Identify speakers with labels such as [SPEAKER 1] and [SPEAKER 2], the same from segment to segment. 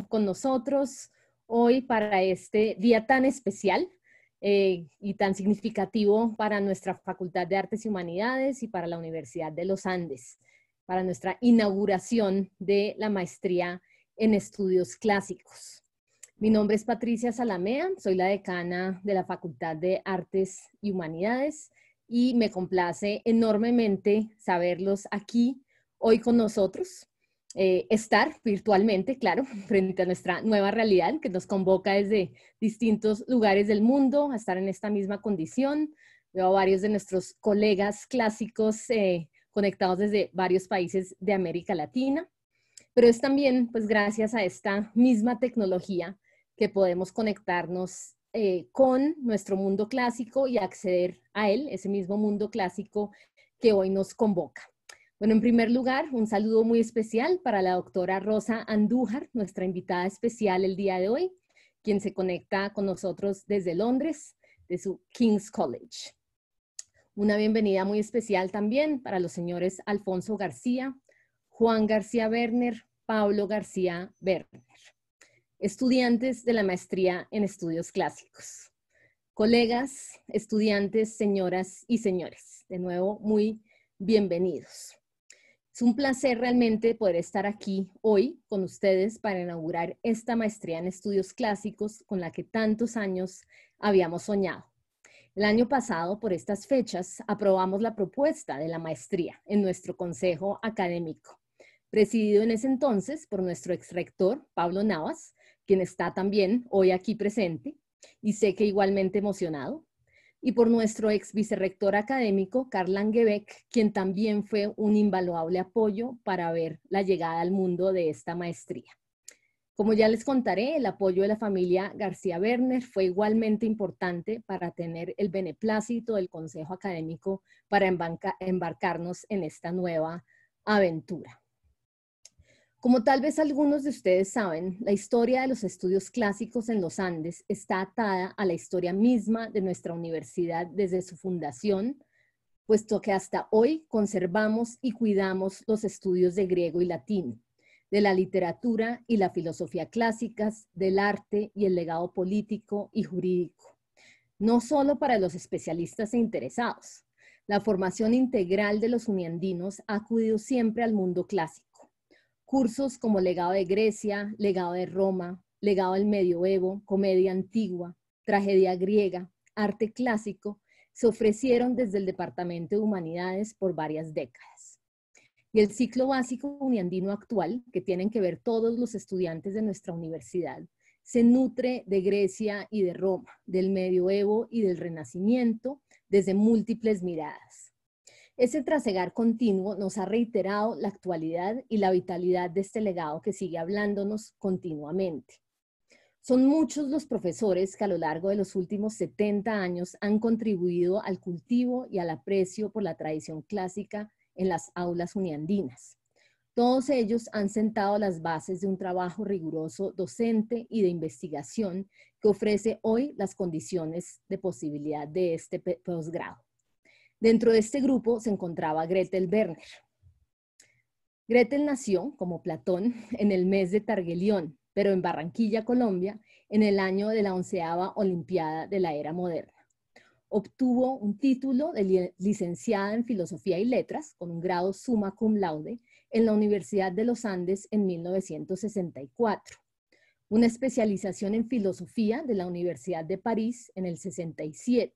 [SPEAKER 1] con nosotros hoy para este día tan especial y tan significativo para nuestra Facultad de Artes y Humanidades y para la Universidad de los Andes, para nuestra inauguración de la maestría en estudios clásicos. Mi nombre es Patricia Salamea, soy la decana de la Facultad de Artes y Humanidades y me complace enormemente saberlos aquí hoy con nosotros. Estar virtualmente, claro, frente a nuestra nueva realidad que nos convoca desde distintos lugares del mundo a estar en esta misma condición. Veo a varios de nuestros colegas clásicos conectados desde varios países de América Latina, pero es también pues gracias a esta misma tecnología que podemos conectarnos con nuestro mundo clásico y acceder a él, ese mismo mundo clásico que hoy nos convoca. Bueno, en primer lugar, un saludo muy especial para la doctora Rosa Andújar, nuestra invitada especial el día de hoy, quien se conecta con nosotros desde Londres, de su King's College. Una bienvenida muy especial también para los señores Alfonso García, Juan García Werner, Pablo García Werner, estudiantes de la maestría en estudios clásicos. Colegas, estudiantes, señoras y señores, de nuevo muy bienvenidos. Es un placer realmente poder estar aquí hoy con ustedes para inaugurar esta maestría en estudios clásicos con la que tantos años habíamos soñado. El año pasado, por estas fechas, aprobamos la propuesta de la maestría en nuestro consejo académico, presidido en ese entonces por nuestro exrector, Pablo Navas, quien está también hoy aquí presente y sé que igualmente emocionado, y por nuestro ex vicerrector académico, Karl Langebeck, quien también fue un invaluable apoyo para ver la llegada al mundo de esta maestría. Como ya les contaré, el apoyo de la familia García Werner fue igualmente importante para tener el beneplácito del Consejo Académico para embarcarnos en esta nueva aventura. Como tal vez algunos de ustedes saben, la historia de los estudios clásicos en los Andes está atada a la historia misma de nuestra universidad desde su fundación, puesto que hasta hoy conservamos y cuidamos los estudios de griego y latín, de la literatura y la filosofía clásicas, del arte y el legado político y jurídico, no solo para los especialistas e interesados. La formación integral de los uniandinos ha acudido siempre al mundo clásico. Cursos como Legado de Grecia, Legado de Roma, Legado del Medioevo, Comedia Antigua, Tragedia Griega, Arte Clásico, se ofrecieron desde el Departamento de Humanidades por varias décadas. Y el ciclo básico uniandino actual, que tienen que ver todos los estudiantes de nuestra universidad, se nutre de Grecia y de Roma, del Medioevo y del Renacimiento, desde múltiples miradas. Ese trasegar continuo nos ha reiterado la actualidad y la vitalidad de este legado que sigue hablándonos continuamente. Son muchos los profesores que a lo largo de los últimos 70 años han contribuido al cultivo y al aprecio por la tradición clásica en las aulas uniandinas. Todos ellos han sentado las bases de un trabajo riguroso docente y de investigación que ofrece hoy las condiciones de posibilidad de este posgrado. Dentro de este grupo se encontraba Gretel Werner. Gretel nació, como Platón, en el mes de Targelión, pero en Barranquilla, Colombia, en el año de la 11ª Olimpiada de la Era Moderna. Obtuvo un título de licenciada en Filosofía y Letras, con un grado summa cum laude, en la Universidad de los Andes en 1964. Una especialización en Filosofía de la Universidad de París en el 67.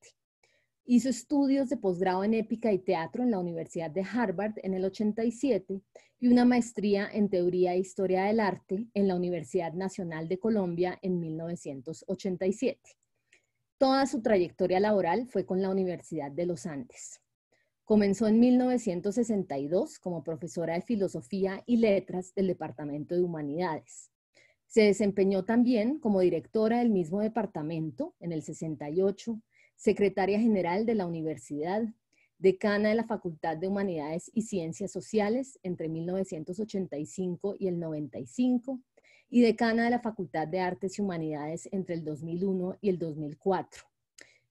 [SPEAKER 1] Hizo estudios de posgrado en épica y teatro en la Universidad de Harvard en el 87 y una maestría en teoría e historia del arte en la Universidad Nacional de Colombia en 1987. Toda su trayectoria laboral fue con la Universidad de los Andes. Comenzó en 1962 como profesora de Filosofía y Letras del Departamento de Humanidades. Se desempeñó también como directora del mismo departamento en el 68, secretaria general de la universidad, decana de la Facultad de Humanidades y Ciencias Sociales entre 1985 y el 95, y decana de la Facultad de Artes y Humanidades entre el 2001 y el 2004.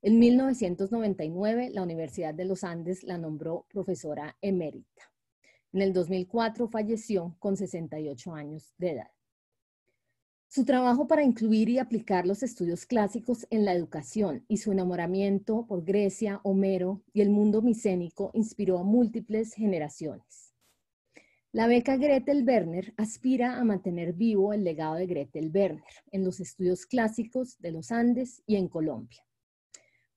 [SPEAKER 1] En 1999, la Universidad de los Andes la nombró profesora emérita. En el 2004 falleció con 68 años de edad. Su trabajo para incluir y aplicar los estudios clásicos en la educación y su enamoramiento por Grecia, Homero y el mundo micénico inspiró a múltiples generaciones. La beca Gretel Werner aspira a mantener vivo el legado de Gretel Werner en los estudios clásicos de los Andes y en Colombia.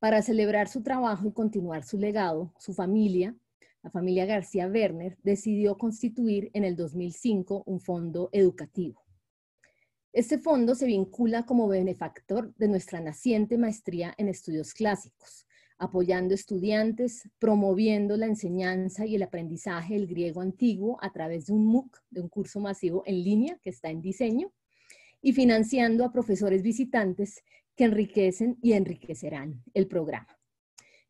[SPEAKER 1] Para celebrar su trabajo y continuar su legado, su familia, la familia García Werner, decidió constituir en el 2005 un fondo educativo. Este fondo se vincula como benefactor de nuestra naciente maestría en estudios clásicos, apoyando estudiantes, promoviendo la enseñanza y el aprendizaje del griego antiguo a través de un MOOC, de un curso masivo en línea que está en diseño, y financiando a profesores visitantes que enriquecen y enriquecerán el programa.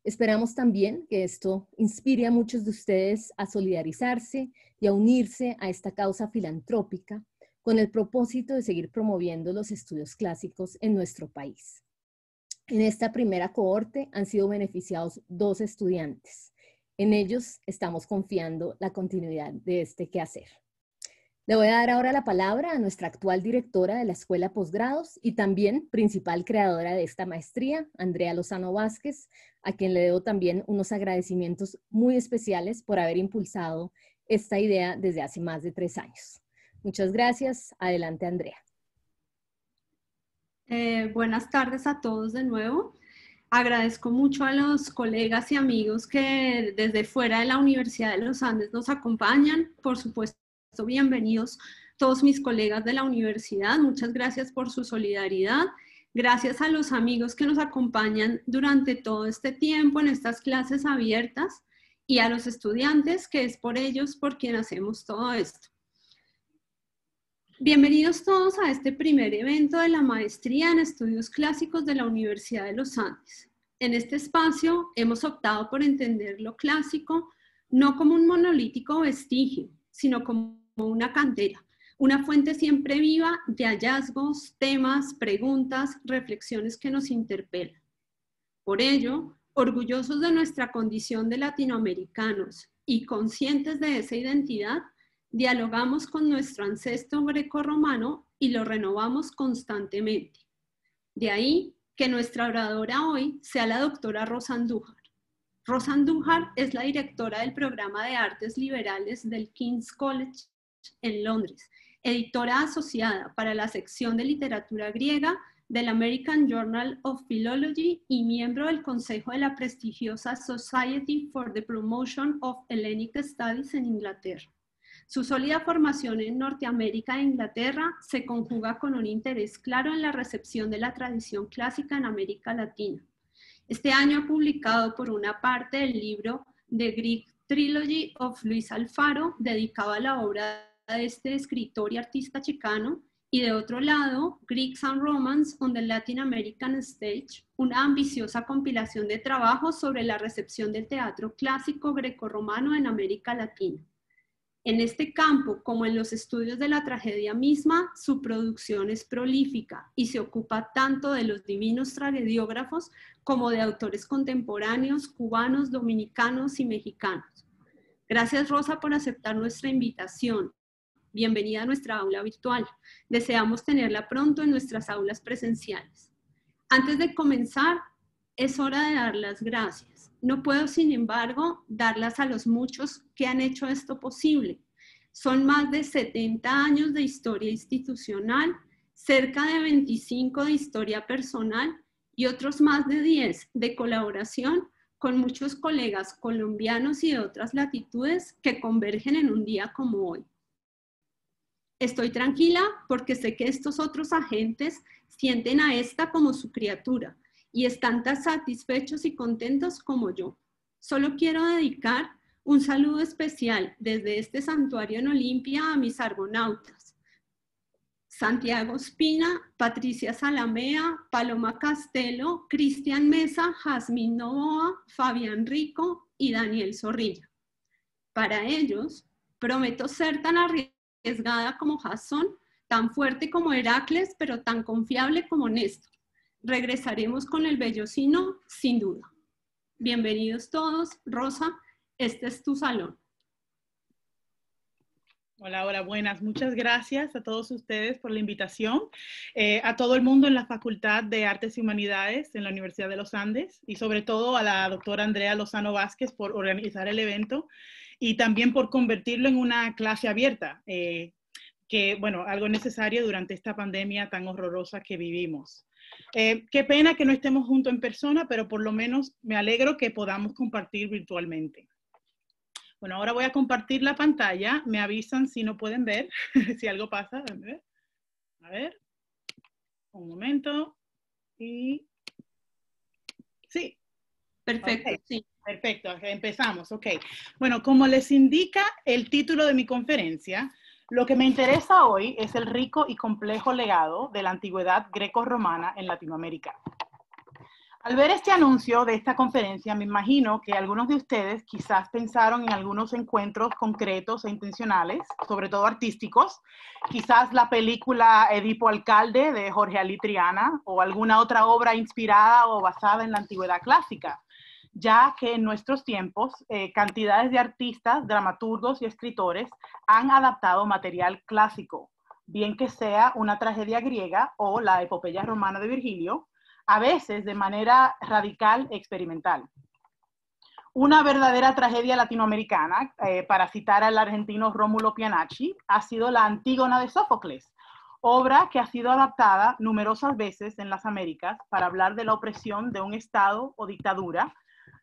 [SPEAKER 1] Esperamos también que esto inspire a muchos de ustedes a solidarizarse y a unirse a esta causa filantrópica con el propósito de seguir promoviendo los estudios clásicos en nuestro país. En esta primera cohorte han sido beneficiados 2 estudiantes. En ellos estamos confiando la continuidad de este quehacer. Le voy a dar ahora la palabra a nuestra actual directora de la Escuela Posgrados y también principal creadora de esta maestría, Andrea Lozano Vázquez, a quien le debo también unos agradecimientos muy especiales por haber impulsado esta idea desde hace más de 3 años. Muchas gracias. Adelante, Andrea.
[SPEAKER 2] Buenas tardes a todos de nuevo. Agradezco mucho a los colegas y amigos que desde fuera de la Universidad de los Andes nos acompañan. Por supuesto, bienvenidos todos mis colegas de la universidad. Muchas gracias por su solidaridad. Gracias a los amigos que nos acompañan durante todo este tiempo en estas clases abiertas y a los estudiantes, que es por ellos por quien hacemos todo esto. Bienvenidos todos a este primer evento de la Maestría en Estudios Clásicos de la Universidad de los Andes. En este espacio hemos optado por entender lo clásico no como un monolítico vestigio, sino como una cantera, una fuente siempre viva de hallazgos, temas, preguntas, reflexiones que nos interpelan. Por ello, orgullosos de nuestra condición de latinoamericanos y conscientes de esa identidad, dialogamos con nuestro ancestro grecorromano y lo renovamos constantemente. De ahí que nuestra oradora hoy sea la doctora Rosa Andújar. Rosa Andújar es la directora del programa de Artes Liberales del King's College en Londres, editora asociada para la sección de literatura griega del American Journal of Philology y miembro del consejo de la prestigiosa Society for the Promotion of Hellenic Studies en Inglaterra. Su sólida formación en Norteamérica e Inglaterra se conjuga con un interés claro en la recepción de la tradición clásica en América Latina. Este año ha publicado por una parte el libro The Greek Trilogy of Luis Alfaro, dedicado a la obra de este escritor y artista chicano, y de otro lado, Greeks and Romance on the Latin American Stage, una ambiciosa compilación de trabajos sobre la recepción del teatro clásico grecorromano en América Latina. En este campo, como en los estudios de la tragedia misma, su producción es prolífica y se ocupa tanto de los divinos tragediógrafos como de autores contemporáneos, cubanos, dominicanos y mexicanos. Gracias, Rosa, por aceptar nuestra invitación. Bienvenida a nuestra aula virtual. Deseamos tenerla pronto en nuestras aulas presenciales. Antes de comenzar, es hora de dar las gracias. No puedo, sin embargo, darlas a los muchos que han hecho esto posible. Son más de 70 años de historia institucional, cerca de 25 de historia personal y otros más de 10 de colaboración con muchos colegas colombianos y de otras latitudes que convergen en un día como hoy. Estoy tranquila porque sé que estos otros agentes sienten a esta como su criatura y están tan satisfechos y contentos como yo. Solo quiero dedicar un saludo especial desde este santuario en Olimpia a mis argonautas. Santiago Espina, Patricia Salamea, Paloma Castelo, Cristian Mesa, Jazmín Novoa, Fabián Rico y Daniel Zorrilla. Para ellos, prometo ser tan arriesgada como Jasón, tan fuerte como Heracles, pero tan confiable como Néstor. Regresaremos con el vellocino, sin duda. Bienvenidos todos. Rosa, este es tu salón.
[SPEAKER 3] Hola, hola, buenas. Muchas gracias a todos ustedes por la invitación, a todo el mundo en la Facultad de Artes y Humanidades en la Universidad de los Andes y sobre todo a la doctora Andrea Lozano Vázquez por organizar el evento y también por convertirlo en una clase abierta, que, bueno, algo necesario durante esta pandemia tan horrorosa que vivimos. Qué pena que no estemos juntos en persona, pero por lo menos me alegro que podamos compartir virtualmente. Bueno, ahora voy a compartir la pantalla. Me avisan si no pueden ver, si algo pasa. A ver, un momento. Y sí.
[SPEAKER 2] Perfecto,
[SPEAKER 3] Okay.
[SPEAKER 2] sí.
[SPEAKER 3] Perfecto, empezamos. Ok. Bueno, como les indica el título de mi conferencia, lo que me interesa hoy es el rico y complejo legado de la antigüedad greco-romana en Latinoamérica. Al ver este anuncio de esta conferencia, me imagino que algunos de ustedes quizás pensaron en algunos encuentros concretos e intencionales, sobre todo artísticos, quizás la película Edipo Alcalde de Jorge Ali Triana o alguna otra obra inspirada o basada en la antigüedad clásica, ya que en nuestros tiempos cantidades de artistas, dramaturgos y escritores han adaptado material clásico, bien que sea una tragedia griega o la epopeya romana de Virgilio, a veces de manera radical e experimental. Una verdadera tragedia latinoamericana, para citar al argentino Rómulo Pianacci, ha sido la Antígona de Sófocles, obra que ha sido adaptada numerosas veces en las Américas para hablar de la opresión de un Estado o dictadura,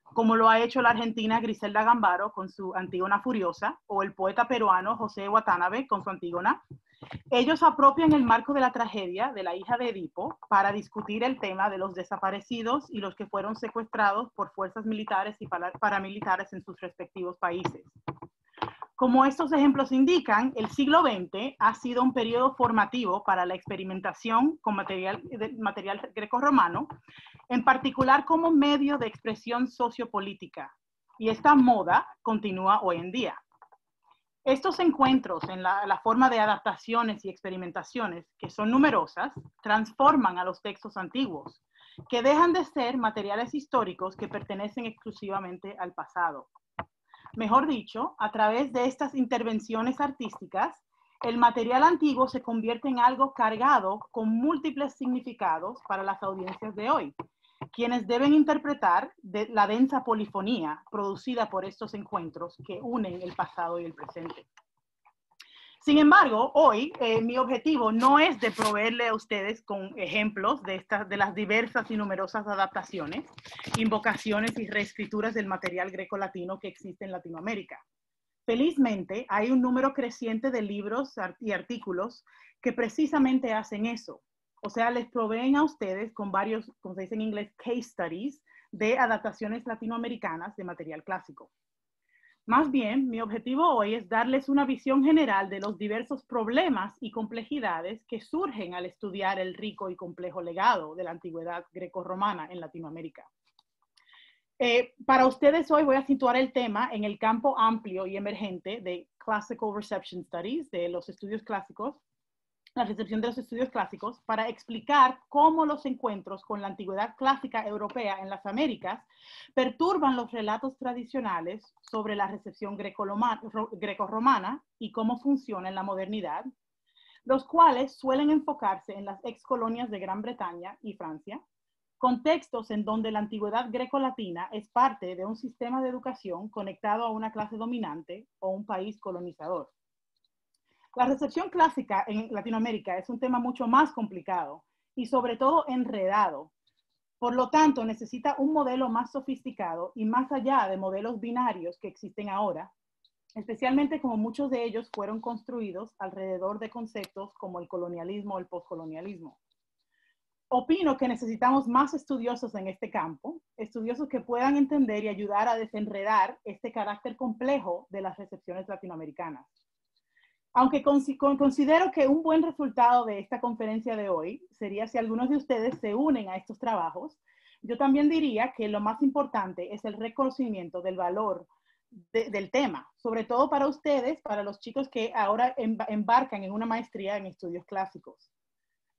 [SPEAKER 3] como lo ha hecho la argentina Griselda Gambaro con su Antígona Furiosa, o el poeta peruano José Watanabe con su Antígona. Ellos apropian el marco de la tragedia de la hija de Edipo para discutir el tema de los desaparecidos y los que fueron secuestrados por fuerzas militares y paramilitares en sus respectivos países. Como estos ejemplos indican, el siglo XX ha sido un periodo formativo para la experimentación con material grecorromano, en particular como medio de expresión sociopolítica, y esta moda continúa hoy en día. Estos encuentros en la forma de adaptaciones y experimentaciones, que son numerosas, transforman a los textos antiguos, que dejan de ser materiales históricos que pertenecen exclusivamente al pasado. Mejor dicho, a través de estas intervenciones artísticas, el material antiguo se convierte en algo cargado con múltiples significados para las audiencias de hoy, quienes deben interpretar la densa polifonía producida por estos encuentros que unen el pasado y el presente. Sin embargo, hoy mi objetivo no es de proveerle a ustedes con ejemplos de las diversas y numerosas adaptaciones, invocaciones y reescrituras del material grecolatino que existe en Latinoamérica. Felizmente, hay un número creciente de libros y artículos que precisamente hacen eso. O sea, les proveen a ustedes con varios, como se dice en inglés, case studies de adaptaciones latinoamericanas de material clásico. Más bien, mi objetivo hoy es darles una visión general de los diversos problemas y complejidades que surgen al estudiar el rico y complejo legado de la antigüedad grecorromana en Latinoamérica. Para ustedes hoy voy a situar el tema en el campo amplio y emergente de Classical Reception Studies, de los estudios clásicos, la recepción de los estudios clásicos, para explicar cómo los encuentros con la antigüedad clásica europea en las Américas perturban los relatos tradicionales sobre la recepción grecorromana y cómo funciona en la modernidad, los cuales suelen enfocarse en las excolonias de Gran Bretaña y Francia, contextos en donde la antigüedad grecolatina es parte de un sistema de educación conectado a una clase dominante o un país colonizador. La recepción clásica en Latinoamérica es un tema mucho más complicado y sobre todo enredado. Por lo tanto, necesita un modelo más sofisticado y más allá de modelos binarios que existen ahora, especialmente como muchos de ellos fueron construidos alrededor de conceptos como el colonialismo o el postcolonialismo. Opino que necesitamos más estudiosos en este campo, estudiosos que puedan entender y ayudar a desenredar este carácter complejo de las recepciones latinoamericanas. Aunque considero que un buen resultado de esta conferencia de hoy sería si algunos de ustedes se unen a estos trabajos, yo también diría que lo más importante es el reconocimiento del valor del tema, sobre todo para ustedes, para los chicos que ahora embarcan en una maestría en estudios clásicos.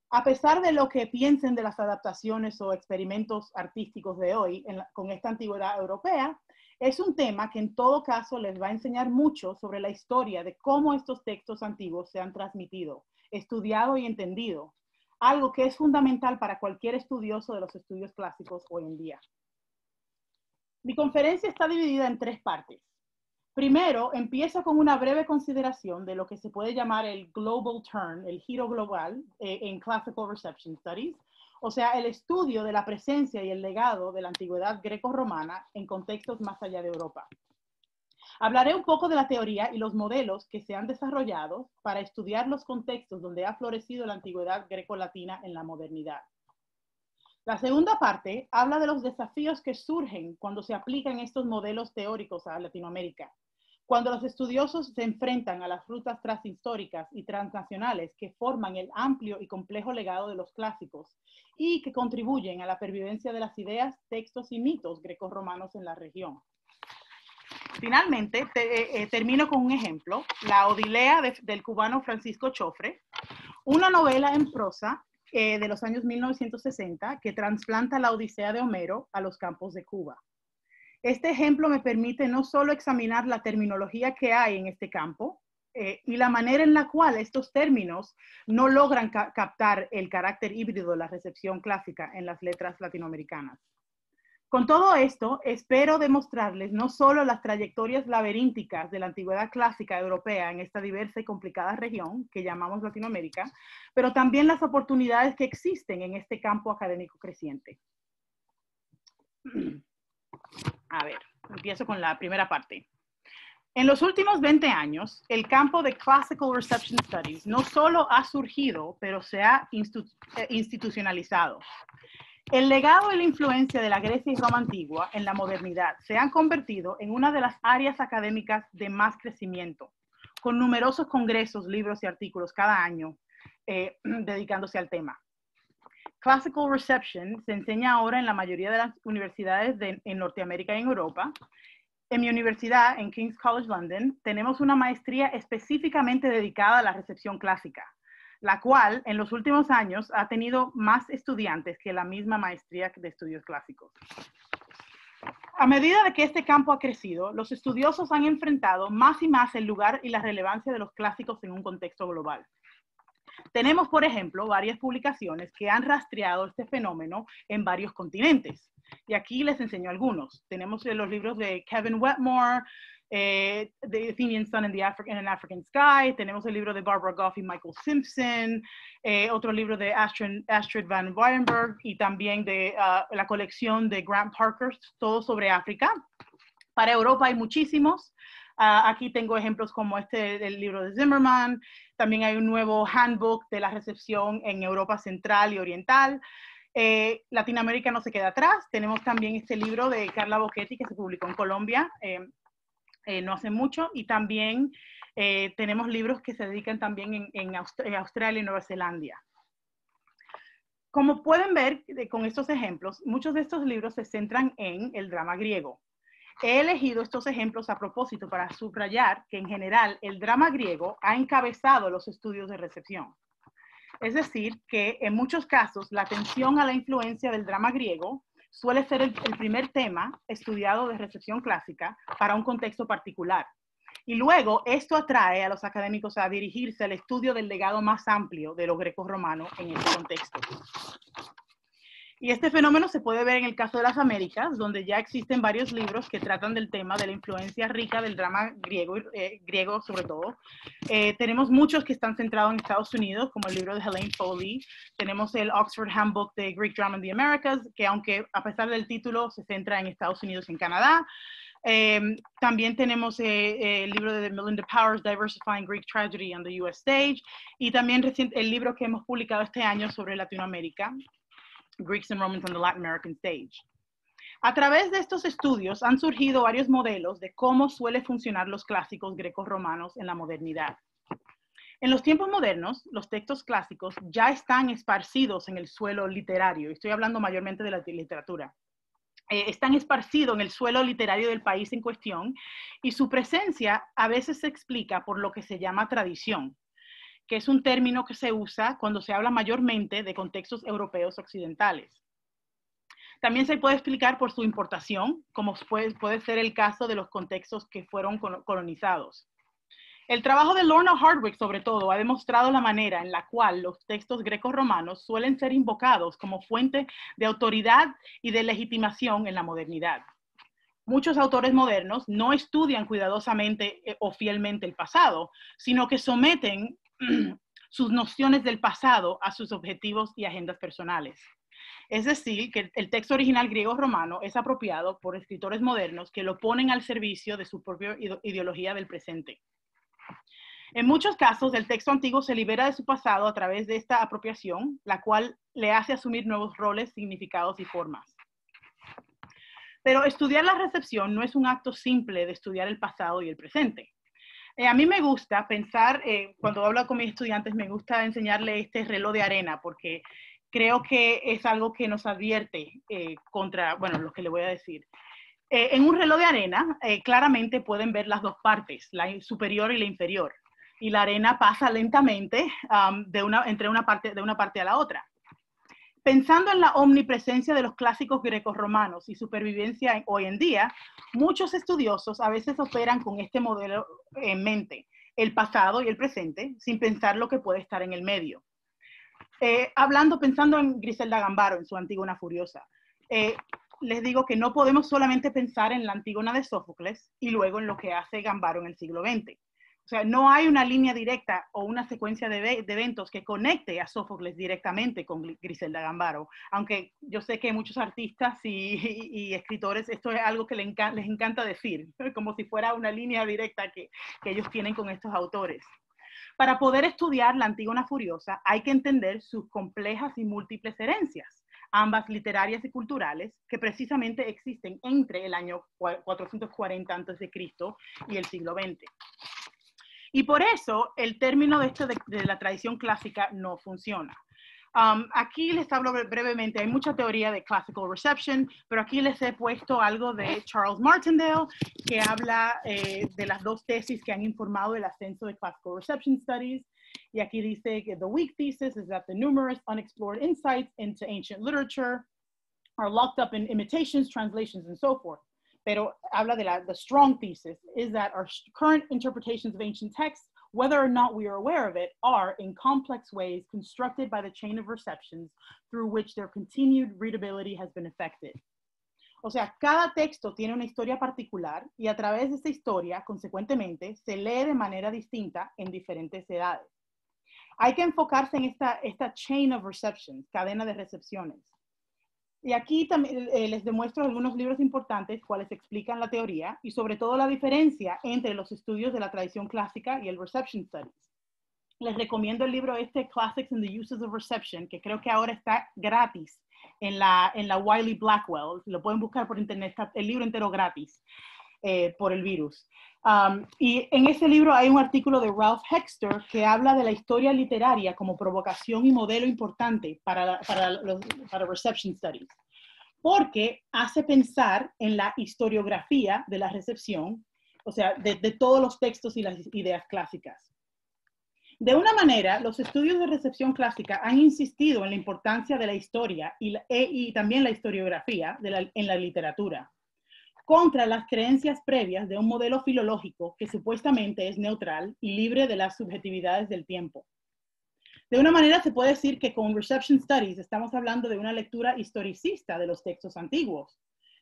[SPEAKER 3] A pesar de lo que piensen de las adaptaciones o experimentos artísticos de hoy con esta antigüedad europea, Es un tema que en todo caso les va a enseñar mucho sobre la historia de cómo estos textos antiguos se han transmitido, estudiado y entendido, algo que es fundamental para cualquier estudioso de los estudios clásicos hoy en día. Mi conferencia está dividida en 3 partes. Primero, empiezo con una breve consideración de lo que se puede llamar el global turn, el giro global en Classical Reception Studies, o sea, el estudio de la presencia y el legado de la antigüedad greco-romana en contextos más allá de Europa. Hablaré un poco de la teoría y los modelos que se han desarrollado para estudiar los contextos donde ha florecido la antigüedad greco-latina en la modernidad. La segunda parte habla de los desafíos que surgen cuando se aplican estos modelos teóricos a Latinoamérica, cuando los estudiosos se enfrentan a las rutas transhistóricas y transnacionales que forman el amplio y complejo legado de los clásicos y que contribuyen a la pervivencia de las ideas, textos y mitos grecorromanos en la región. Finalmente, termino con un ejemplo, La Odilea del cubano Francisco Chofre, una novela en prosa de los años 1960 que trasplanta la Odisea de Homero a los campos de Cuba. Este ejemplo me permite no solo examinar la terminología que hay en este campo y la manera en la cual estos términos no logran captar el carácter híbrido de la recepción clásica en las letras latinoamericanas. Con todo esto, espero demostrarles no solo las trayectorias laberínticas de la antigüedad clásica europea en esta diversa y complicada región que llamamos Latinoamérica, pero también las oportunidades que existen en este campo académico creciente. A ver, empiezo con la primera parte. En los últimos 20 años, el campo de Classical Reception Studies no solo ha surgido, pero se ha institucionalizado. El legado y la influencia de la Grecia y Roma antigua en la modernidad se han convertido en una de las áreas académicas de más crecimiento, con numerosos congresos, libros y artículos cada año dedicándose al tema. Classical Reception se enseña ahora en la mayoría de las universidades en Norteamérica y en Europa. En mi universidad, en King's College London, tenemos una maestría específicamente dedicada a la recepción clásica, la cual en los últimos años ha tenido más estudiantes que la misma maestría de estudios clásicos. A medida de que este campo ha crecido, los estudiosos han enfrentado más y más el lugar y la relevancia de los clásicos en un contexto global. Tenemos, por ejemplo, varias publicaciones que han rastreado este fenómeno en varios continentes. Y aquí les enseño algunos. Tenemos los libros de Kevin Wetmore, The Athenian Sun and an African Sky. Tenemos el libro de Barbara Goff y Michael Simpson. Otro libro de Astrid van Weyenberg y también de la colección de Grant Parker, todo sobre África. Para Europa hay muchísimos. Aquí tengo ejemplos como el libro de Zimmerman. También hay un nuevo handbook de la recepción en Europa Central y Oriental. Latinoamérica no se queda atrás. Tenemos también este libro de Carla Bocchetti que se publicó en Colombia no hace mucho. Y también tenemos libros que se dedican también en Australia y Nueva Zelanda. Como pueden ver con estos ejemplos, muchos de estos libros se centran en el drama griego. He elegido estos ejemplos a propósito para subrayar que en general el drama griego ha encabezado los estudios de recepción. Es decir, que en muchos casos la atención a la influencia del drama griego suele ser el primer tema estudiado de recepción clásica para un contexto particular. Y luego esto atrae a los académicos a dirigirse al estudio del legado más amplio de lo greco-romano en ese contexto. Y este fenómeno se puede ver en el caso de las Américas, donde ya existen varios libros que tratan del tema de la influencia rica del drama griego sobre todo. Tenemos muchos que están centrados en Estados Unidos, como el libro de Helene Foley. Tenemos el Oxford Handbook de Greek Drama in the Americas, que aunque a pesar del título se centra en Estados Unidos y en Canadá. También tenemos el libro de Melinda Powers, Diversifying Greek Tragedy on the U.S. Stage, y también el libro que hemos publicado este año sobre Latinoamérica, Greeks and Romans on the Latin American Stage. A través de estos estudios han surgido varios modelos de cómo suelen funcionar los clásicos greco-romanos en la modernidad. En los tiempos modernos, los textos clásicos ya están esparcidos en el suelo literario. Estoy hablando mayormente de la literatura. Están esparcidos en el suelo literario del país en cuestión y su presencia a veces se explica por lo que se llama tradición, que es un término que se usa cuando se habla mayormente de contextos europeos occidentales. También se puede explicar por su importación, como puede ser el caso de los contextos que fueron colonizados. El trabajo de Lorna Hardwick, sobre todo, ha demostrado la manera en la cual los textos grecorromanos suelen ser invocados como fuente de autoridad y de legitimación en la modernidad. Muchos autores modernos no estudian cuidadosamente o fielmente el pasado, sino que someten sus nociones del pasado a sus objetivos y agendas personales. Es decir, que el texto original griego-romano es apropiado por escritores modernos que lo ponen al servicio de su propia ideología del presente. En muchos casos, el texto antiguo se libera de su pasado a través de esta apropiación, la cual le hace asumir nuevos roles, significados y formas. Pero estudiar la recepción no es un acto simple de estudiar el pasado y el presente. A mí me gusta pensar, cuando hablo con mis estudiantes, me gusta enseñarle este reloj de arena, porque creo que es algo que nos advierte contra, bueno, lo que le voy a decir. En un reloj de arena, claramente pueden ver las dos partes, la superior y la inferior. Y la arena pasa lentamente de una parte a la otra. Pensando en la omnipresencia de los clásicos grecorromanos y su pervivencia hoy en día, muchos estudiosos a veces operan con este modelo en mente, el pasado y el presente, sin pensar lo que puede estar en el medio. Pensando en Griselda Gambaro, en su Antígona Furiosa, les digo que no podemos solamente pensar en la Antígona de Sófocles y luego en lo que hace Gambaro en el siglo XX. O sea, no hay una línea directa o una secuencia de eventos que conecte a Sófocles directamente con Griselda Gambaro, aunque yo sé que muchos artistas y escritores, esto es algo que les encanta decir, como si fuera una línea directa que ellos tienen con estos autores. Para poder estudiar la Antígona Furiosa hay que entender sus complejas y múltiples herencias, ambas literarias y culturales, que precisamente existen entre el año 440 a.C. y el siglo XX. Y por eso el término de la tradición clásica no funciona. Aquí les hablo brevemente, hay mucha teoría de classical reception, pero aquí les he puesto algo de Charles Martindale, que habla de las dos tesis que han informado el ascenso de classical reception studies. Y aquí dice que the weak thesis is that the numerous unexplored insights into ancient literature are locked up in imitations, translations, and so forth. Pero habla de the strong thesis is that our current interpretations of ancient texts, whether or not we are aware of it, are in complex ways constructed by the chain of receptions through which their continued readability has been affected. O sea, cada texto tiene una historia particular y a través de esta historia, consecuentemente, se lee de manera distinta en diferentes edades. Hay que enfocarse en esta chain of receptions, cadena de recepciones. Y aquí también les demuestro algunos libros importantes cuales explican la teoría y sobre todo la diferencia entre los estudios de la tradición clásica y el Reception Studies. Les recomiendo el libro Classics and the Uses of Reception, que creo que ahora está gratis en la Wiley Blackwell. Lo pueden buscar por internet, está el libro entero gratis por el virus. Y en ese libro hay un artículo de Ralph Hexter que habla de la historia literaria como provocación y modelo importante para Reception Studies, porque hace pensar en la historiografía de la recepción, o sea, de todos los textos y las ideas clásicas. De una manera, los estudios de recepción clásica han insistido en la importancia de la historia y también la historiografía en la literatura, contra las creencias previas de un modelo filológico que supuestamente es neutral y libre de las subjetividades del tiempo. De una manera se puede decir que con Reception Studies estamos hablando de una lectura historicista de los textos antiguos,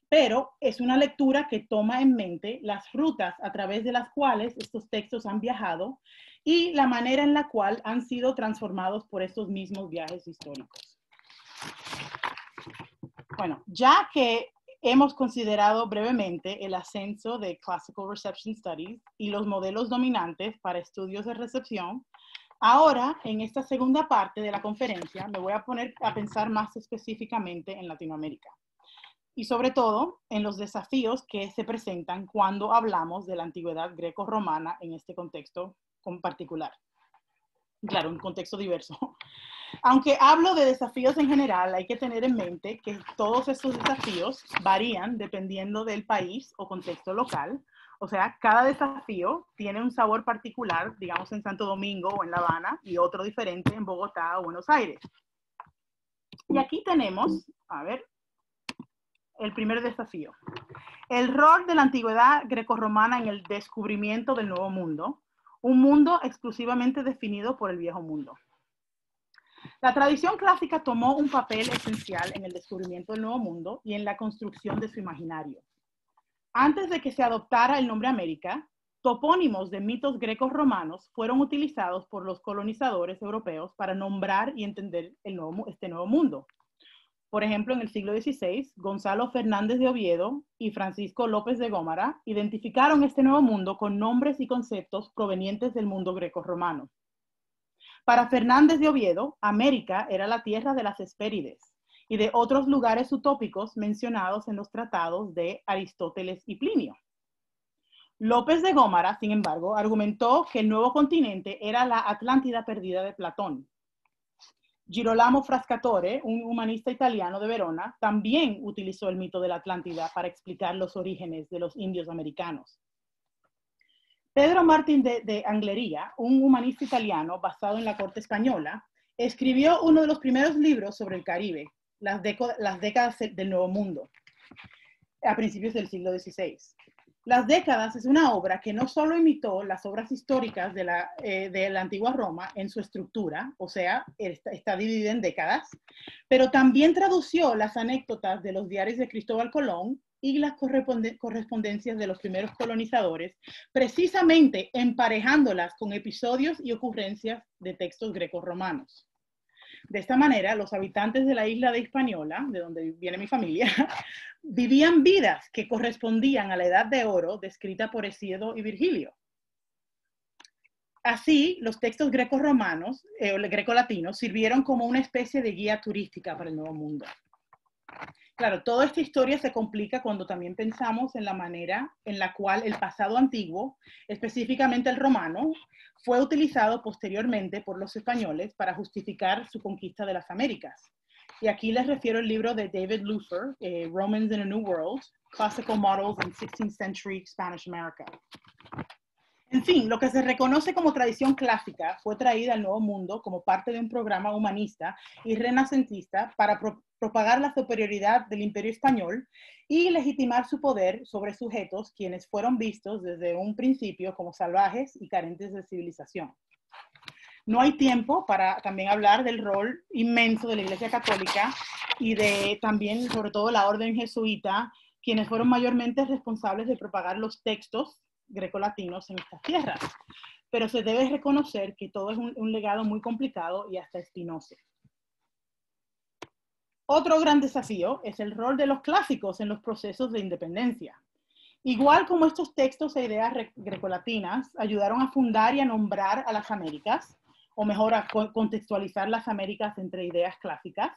[SPEAKER 3] pero es una lectura que toma en mente las rutas a través de las cuales estos textos han viajado y la manera en la cual han sido transformados por estos mismos viajes históricos. Bueno, ya que hemos considerado brevemente el ascenso de Classical Reception Studies y los modelos dominantes para estudios de recepción, ahora, en esta segunda parte de la conferencia, me voy a poner a pensar más específicamente en Latinoamérica y sobre todo en los desafíos que se presentan cuando hablamos de la antigüedad greco-romana en este contexto en particular. Claro, un contexto diverso. Aunque hablo de desafíos en general, hay que tener en mente que todos estos desafíos varían dependiendo del país o contexto local. O sea, cada desafío tiene un sabor particular, digamos en Santo Domingo o en La Habana, y otro diferente en Bogotá o Buenos Aires. Y aquí tenemos, a ver, el primer desafío. El rol de la antigüedad grecorromana en el descubrimiento del Nuevo Mundo, un mundo exclusivamente definido por el Viejo Mundo. La tradición clásica tomó un papel esencial en el descubrimiento del Nuevo Mundo y en la construcción de su imaginario. Antes de que se adoptara el nombre América, topónimos de mitos grecos romanos fueron utilizados por los colonizadores europeos para nombrar y entender este nuevo mundo. Por ejemplo, en el siglo XVI, Gonzalo Fernández de Oviedo y Francisco López de Gómara identificaron este nuevo mundo con nombres y conceptos provenientes del mundo greco-romano. Para Fernández de Oviedo, América era la tierra de las Hespérides y de otros lugares utópicos mencionados en los tratados de Aristóteles y Plinio. López de Gómara, sin embargo, argumentó que el nuevo continente era la Atlántida perdida de Platón. Girolamo Frascatore, un humanista italiano de Verona, también utilizó el mito de la Atlántida para explicar los orígenes de los indios americanos. Pedro Martín de Anglería, un humanista italiano basado en la corte española, escribió uno de los primeros libros sobre el Caribe, las décadas del Nuevo Mundo, a principios del siglo XVI. Las décadas es una obra que no solo imitó las obras históricas de la antigua Roma en su estructura, o sea, está dividida en décadas, pero también tradució las anécdotas de los diarios de Cristóbal Colón y las correspondencias de los primeros colonizadores, precisamente emparejándolas con episodios y ocurrencias de textos grecorromanos. De esta manera, los habitantes de la isla de Hispaniola, de donde viene mi familia, vivían vidas que correspondían a la Edad de Oro descrita por Hesíodo y Virgilio. Así, los textos grecorromanos, grecolatinos, sirvieron como una especie de guía turística para el Nuevo Mundo. Claro, toda esta historia se complica cuando también pensamos en la manera en la cual el pasado antiguo, específicamente el romano, fue utilizado posteriormente por los españoles para justificar su conquista de las Américas. Y aquí les refiero al libro de David Luther, Romans in a New World, Classical Models in 16th Century Spanish America. En fin, lo que se reconoce como tradición clásica fue traída al Nuevo Mundo como parte de un programa humanista y renacentista para propagar la superioridad del Imperio Español y legitimar su poder sobre sujetos quienes fueron vistos desde un principio como salvajes y carentes de civilización. No hay tiempo para también hablar del rol inmenso de la Iglesia Católica y de también, sobre todo, la Orden Jesuita, quienes fueron mayormente responsables de propagar los textos grecolatinos en estas tierras. Pero se debe reconocer que todo es un legado muy complicado y hasta espinoso. Otro gran desafío es el rol de los clásicos en los procesos de independencia. Igual como estos textos e ideas grecolatinas ayudaron a fundar y a nombrar a las Américas, o mejor, a contextualizar las Américas entre ideas clásicas,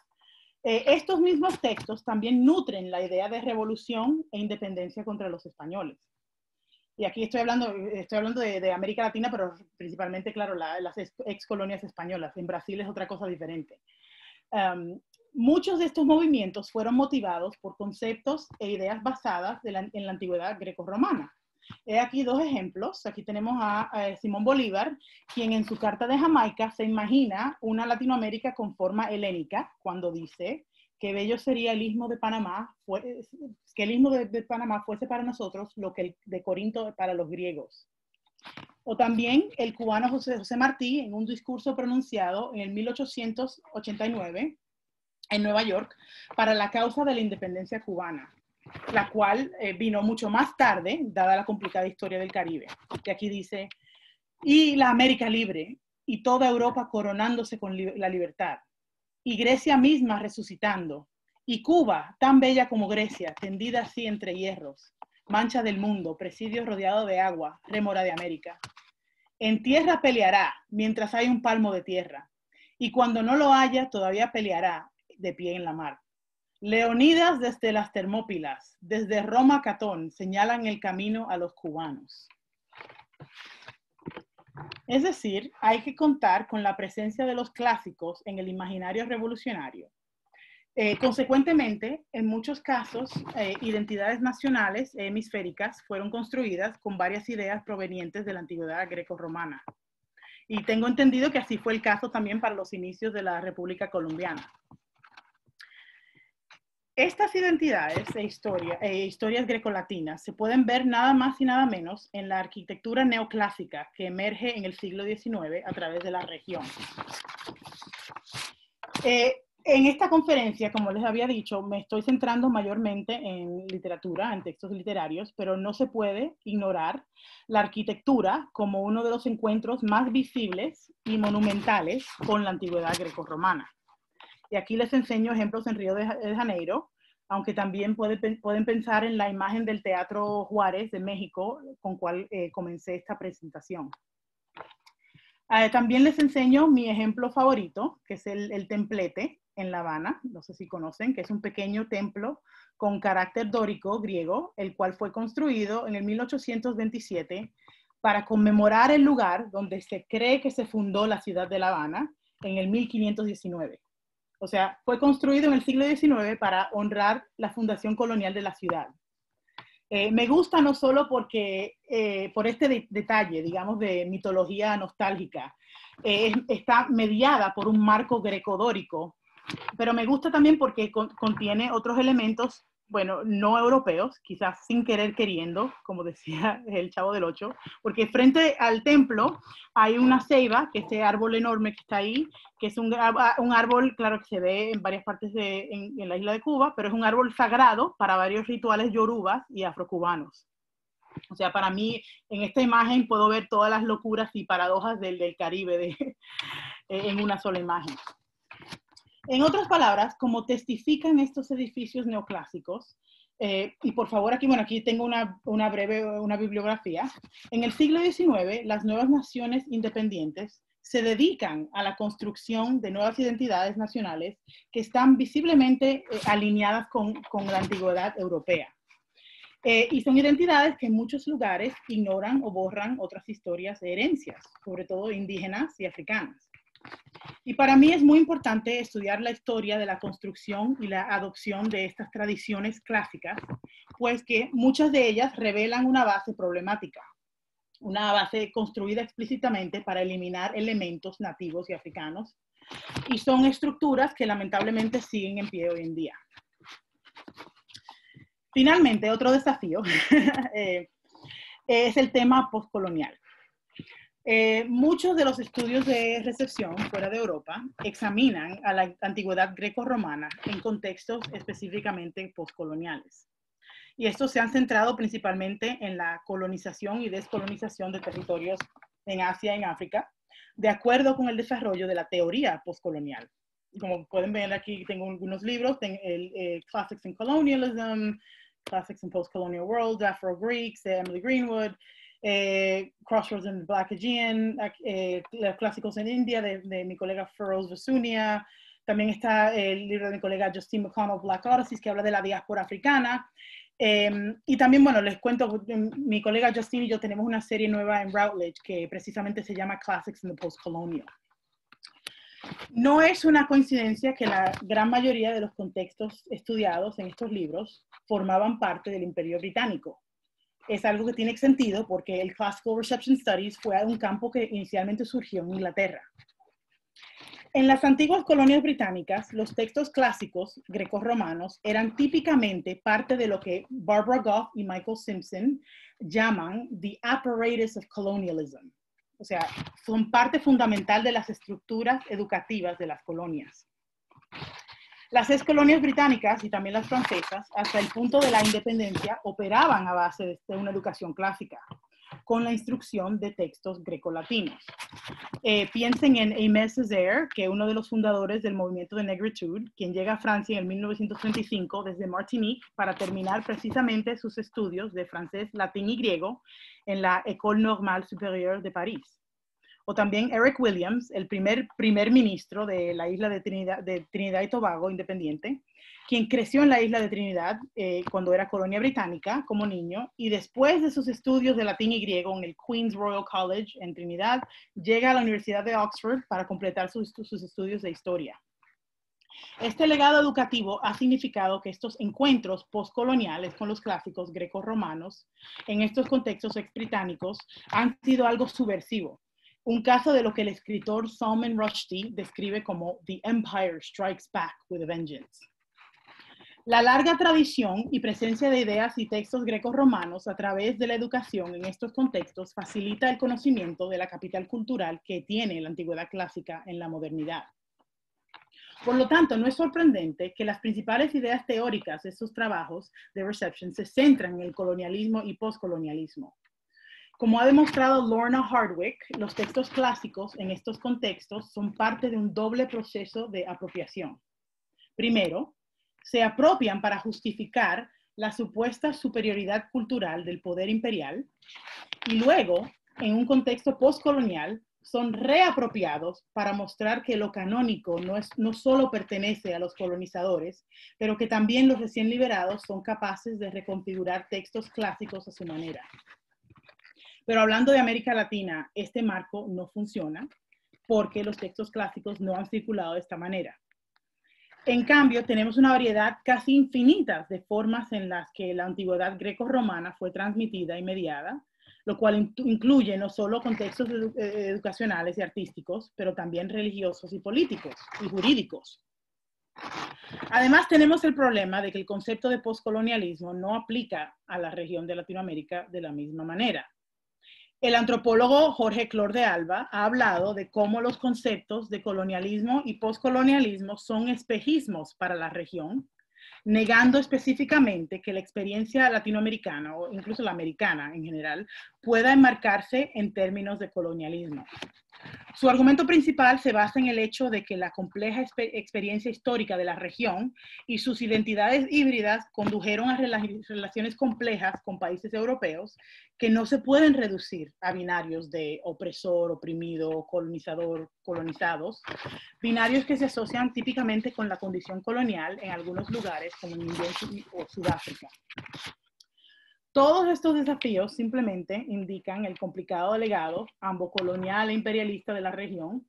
[SPEAKER 3] estos mismos textos también nutren la idea de revolución e independencia contra los españoles. Y aquí estoy hablando de América Latina, pero principalmente, claro, las ex colonias españolas. En Brasil es otra cosa diferente. Muchos de estos movimientos fueron motivados por conceptos e ideas basadas en la antigüedad grecorromana. He aquí dos ejemplos. Aquí tenemos a Simón Bolívar, quien en su Carta de Jamaica se imagina una Latinoamérica con forma helénica, cuando dice que bello sería el istmo de Panamá, que el istmo de Panamá fuese para nosotros lo que el de Corinto para los griegos. O también el cubano José Martí, en un discurso pronunciado en el 1889 en Nueva York para la causa de la independencia cubana, la cual vino mucho más tarde, dada la complicada historia del Caribe. Y aquí dice, y la América libre, y toda Europa coronándose con la libertad, y Grecia misma resucitando, y Cuba, tan bella como Grecia, tendida así entre hierros, mancha del mundo, presidio rodeado de agua, rémora de América. En tierra peleará, mientras hay un palmo de tierra, y cuando no lo haya, todavía peleará de pie en la mar. Leonidas desde las Termópilas, desde Roma a Catón, señalan el camino a los cubanos. Es decir, hay que contar con la presencia de los clásicos en el imaginario revolucionario. Consecuentemente, en muchos casos, identidades nacionales hemisféricas fueron construidas con varias ideas provenientes de la antigüedad greco-romana. Y tengo entendido que así fue el caso también para los inicios de la República Colombiana. Estas identidades e historias grecolatinas se pueden ver nada más y nada menos en la arquitectura neoclásica que emerge en el siglo XIX a través de la región. En esta conferencia, como les había dicho, me estoy centrando mayormente en literatura, en textos literarios, pero no se puede ignorar la arquitectura como uno de los encuentros más visibles y monumentales con la antigüedad grecorromana. Y aquí les enseño ejemplos en Río de Janeiro, aunque también pueden pensar en la imagen del Teatro Juárez de México, con cual comencé esta presentación. También les enseño mi ejemplo favorito, que es el Templete en La Habana, no sé si conocen, que es un pequeño templo con carácter dórico griego, el cual fue construido en el 1827 para conmemorar el lugar donde se cree que se fundó la ciudad de La Habana en el 1519. O sea, fue construido en el siglo XIX para honrar la fundación colonial de la ciudad. Me gusta no solo porque, por este detalle, digamos, de mitología nostálgica, está mediada por un marco greco-dórico, pero me gusta también porque contiene otros elementos, bueno, no europeos, quizás sin querer queriendo, como decía el Chavo del Ocho, porque frente al templo hay una ceiba, que es ese árbol enorme que está ahí, que es un árbol, claro, que se ve en varias partes en la isla de Cuba, pero es un árbol sagrado para varios rituales yorubas y afrocubanos. O sea, para mí, en esta imagen puedo ver todas las locuras y paradojas del Caribe en una sola imagen. En otras palabras, como testifican estos edificios neoclásicos, y por favor aquí tengo una breve bibliografía, en el siglo XIX las nuevas naciones independientes se dedican a la construcción de nuevas identidades nacionales que están visiblemente alineadas con la antigüedad europea. Y son identidades que en muchos lugares ignoran o borran otras historias de herencias, sobre todo indígenas y africanas. Y para mí es muy importante estudiar la historia de la construcción y la adopción de estas tradiciones clásicas, pues que muchas de ellas revelan una base problemática, una base construida explícitamente para eliminar elementos nativos y africanos, y son estructuras que lamentablemente siguen en pie hoy en día. Finalmente, otro desafío es el tema postcolonial. Muchos de los estudios de recepción fuera de Europa examinan a la antigüedad greco-romana en contextos específicamente postcoloniales. Y estos se han centrado principalmente en la colonización y descolonización de territorios en Asia y en África, de acuerdo con el desarrollo de la teoría postcolonial. Como pueden ver aquí, tengo algunos libros, Classics in Colonialism, Classics in Postcolonial World, Afro-Greeks, de Emily Greenwood, Crossroads in the Black Aegean, los clásicos en India de mi colega Feroz Vasunia. También está el libro de mi colega Justine McConnell, Black Odysseys, que habla de la diáspora africana. Y también, bueno, les cuento, mi colega Justine y yo tenemos una serie nueva en Routledge que precisamente se llama Classics in the Postcolonial. No es una coincidencia que la gran mayoría de los contextos estudiados en estos libros formaban parte del Imperio Británico. Es algo que tiene sentido porque el Classical Reception Studies fue un campo que inicialmente surgió en Inglaterra. En las antiguas colonias británicas, los textos clásicos grecorromanos eran típicamente parte de lo que Barbara Goff y Michael Simpson llaman the apparatus of colonialism. O sea, son parte fundamental de las estructuras educativas de las colonias. Las excolonias británicas y también las francesas, hasta el punto de la independencia, operaban a base de una educación clásica, con la instrucción de textos grecolatinos. Piensen en Aimé Césaire, que es uno de los fundadores del movimiento de Negritude, quien llega a Francia en 1935 desde Martinique para terminar precisamente sus estudios de francés, latín y griego en la École Normale Supérieure de París. O también Eric Williams, el primer ministro de la isla de Trinidad y Tobago independiente, quien creció en la isla de Trinidad cuando era colonia británica como niño, y después de sus estudios de latín y griego en el Queen's Royal College en Trinidad, llega a la Universidad de Oxford para completar sus estudios de historia. Este legado educativo ha significado que estos encuentros postcoloniales con los clásicos greco-romanos en estos contextos ex-británicos han sido algo subversivo. Un caso de lo que el escritor Salman Rushdie describe como The Empire Strikes Back with a Vengeance. La larga tradición y presencia de ideas y textos grecorromanos a través de la educación en estos contextos facilita el conocimiento de la capital cultural que tiene la antigüedad clásica en la modernidad. Por lo tanto, no es sorprendente que las principales ideas teóricas de estos trabajos de Reception se centran en el colonialismo y postcolonialismo. Como ha demostrado Lorna Hardwick, los textos clásicos en estos contextos son parte de un doble proceso de apropiación. Primero, se apropian para justificar la supuesta superioridad cultural del poder imperial y luego, en un contexto postcolonial, son reapropiados para mostrar que lo canónico no solo pertenece a los colonizadores, pero que también los recién liberados son capaces de reconfigurar textos clásicos a su manera. Pero hablando de América Latina, este marco no funciona porque los textos clásicos no han circulado de esta manera. En cambio, tenemos una variedad casi infinita de formas en las que la antigüedad greco-romana fue transmitida y mediada, lo cual incluye no solo contextos educacionales y artísticos, pero también religiosos y políticos y jurídicos. Además, tenemos el problema de que el concepto de postcolonialismo no aplica a la región de Latinoamérica de la misma manera. El antropólogo Jorge Clor de Alba ha hablado de cómo los conceptos de colonialismo y postcolonialismo son espejismos para la región, negando específicamente que la experiencia latinoamericana, o incluso la americana en general, pueda enmarcarse en términos de colonialismo. Su argumento principal se basa en el hecho de que la compleja experiencia histórica de la región y sus identidades híbridas condujeron a relaciones complejas con países europeos que no se pueden reducir a binarios de opresor, oprimido, colonizador, colonizados, binarios que se asocian típicamente con la condición colonial en algunos lugares como en India o Sudáfrica. Todos estos desafíos simplemente indican el complicado legado, ambos colonial e imperialista de la región,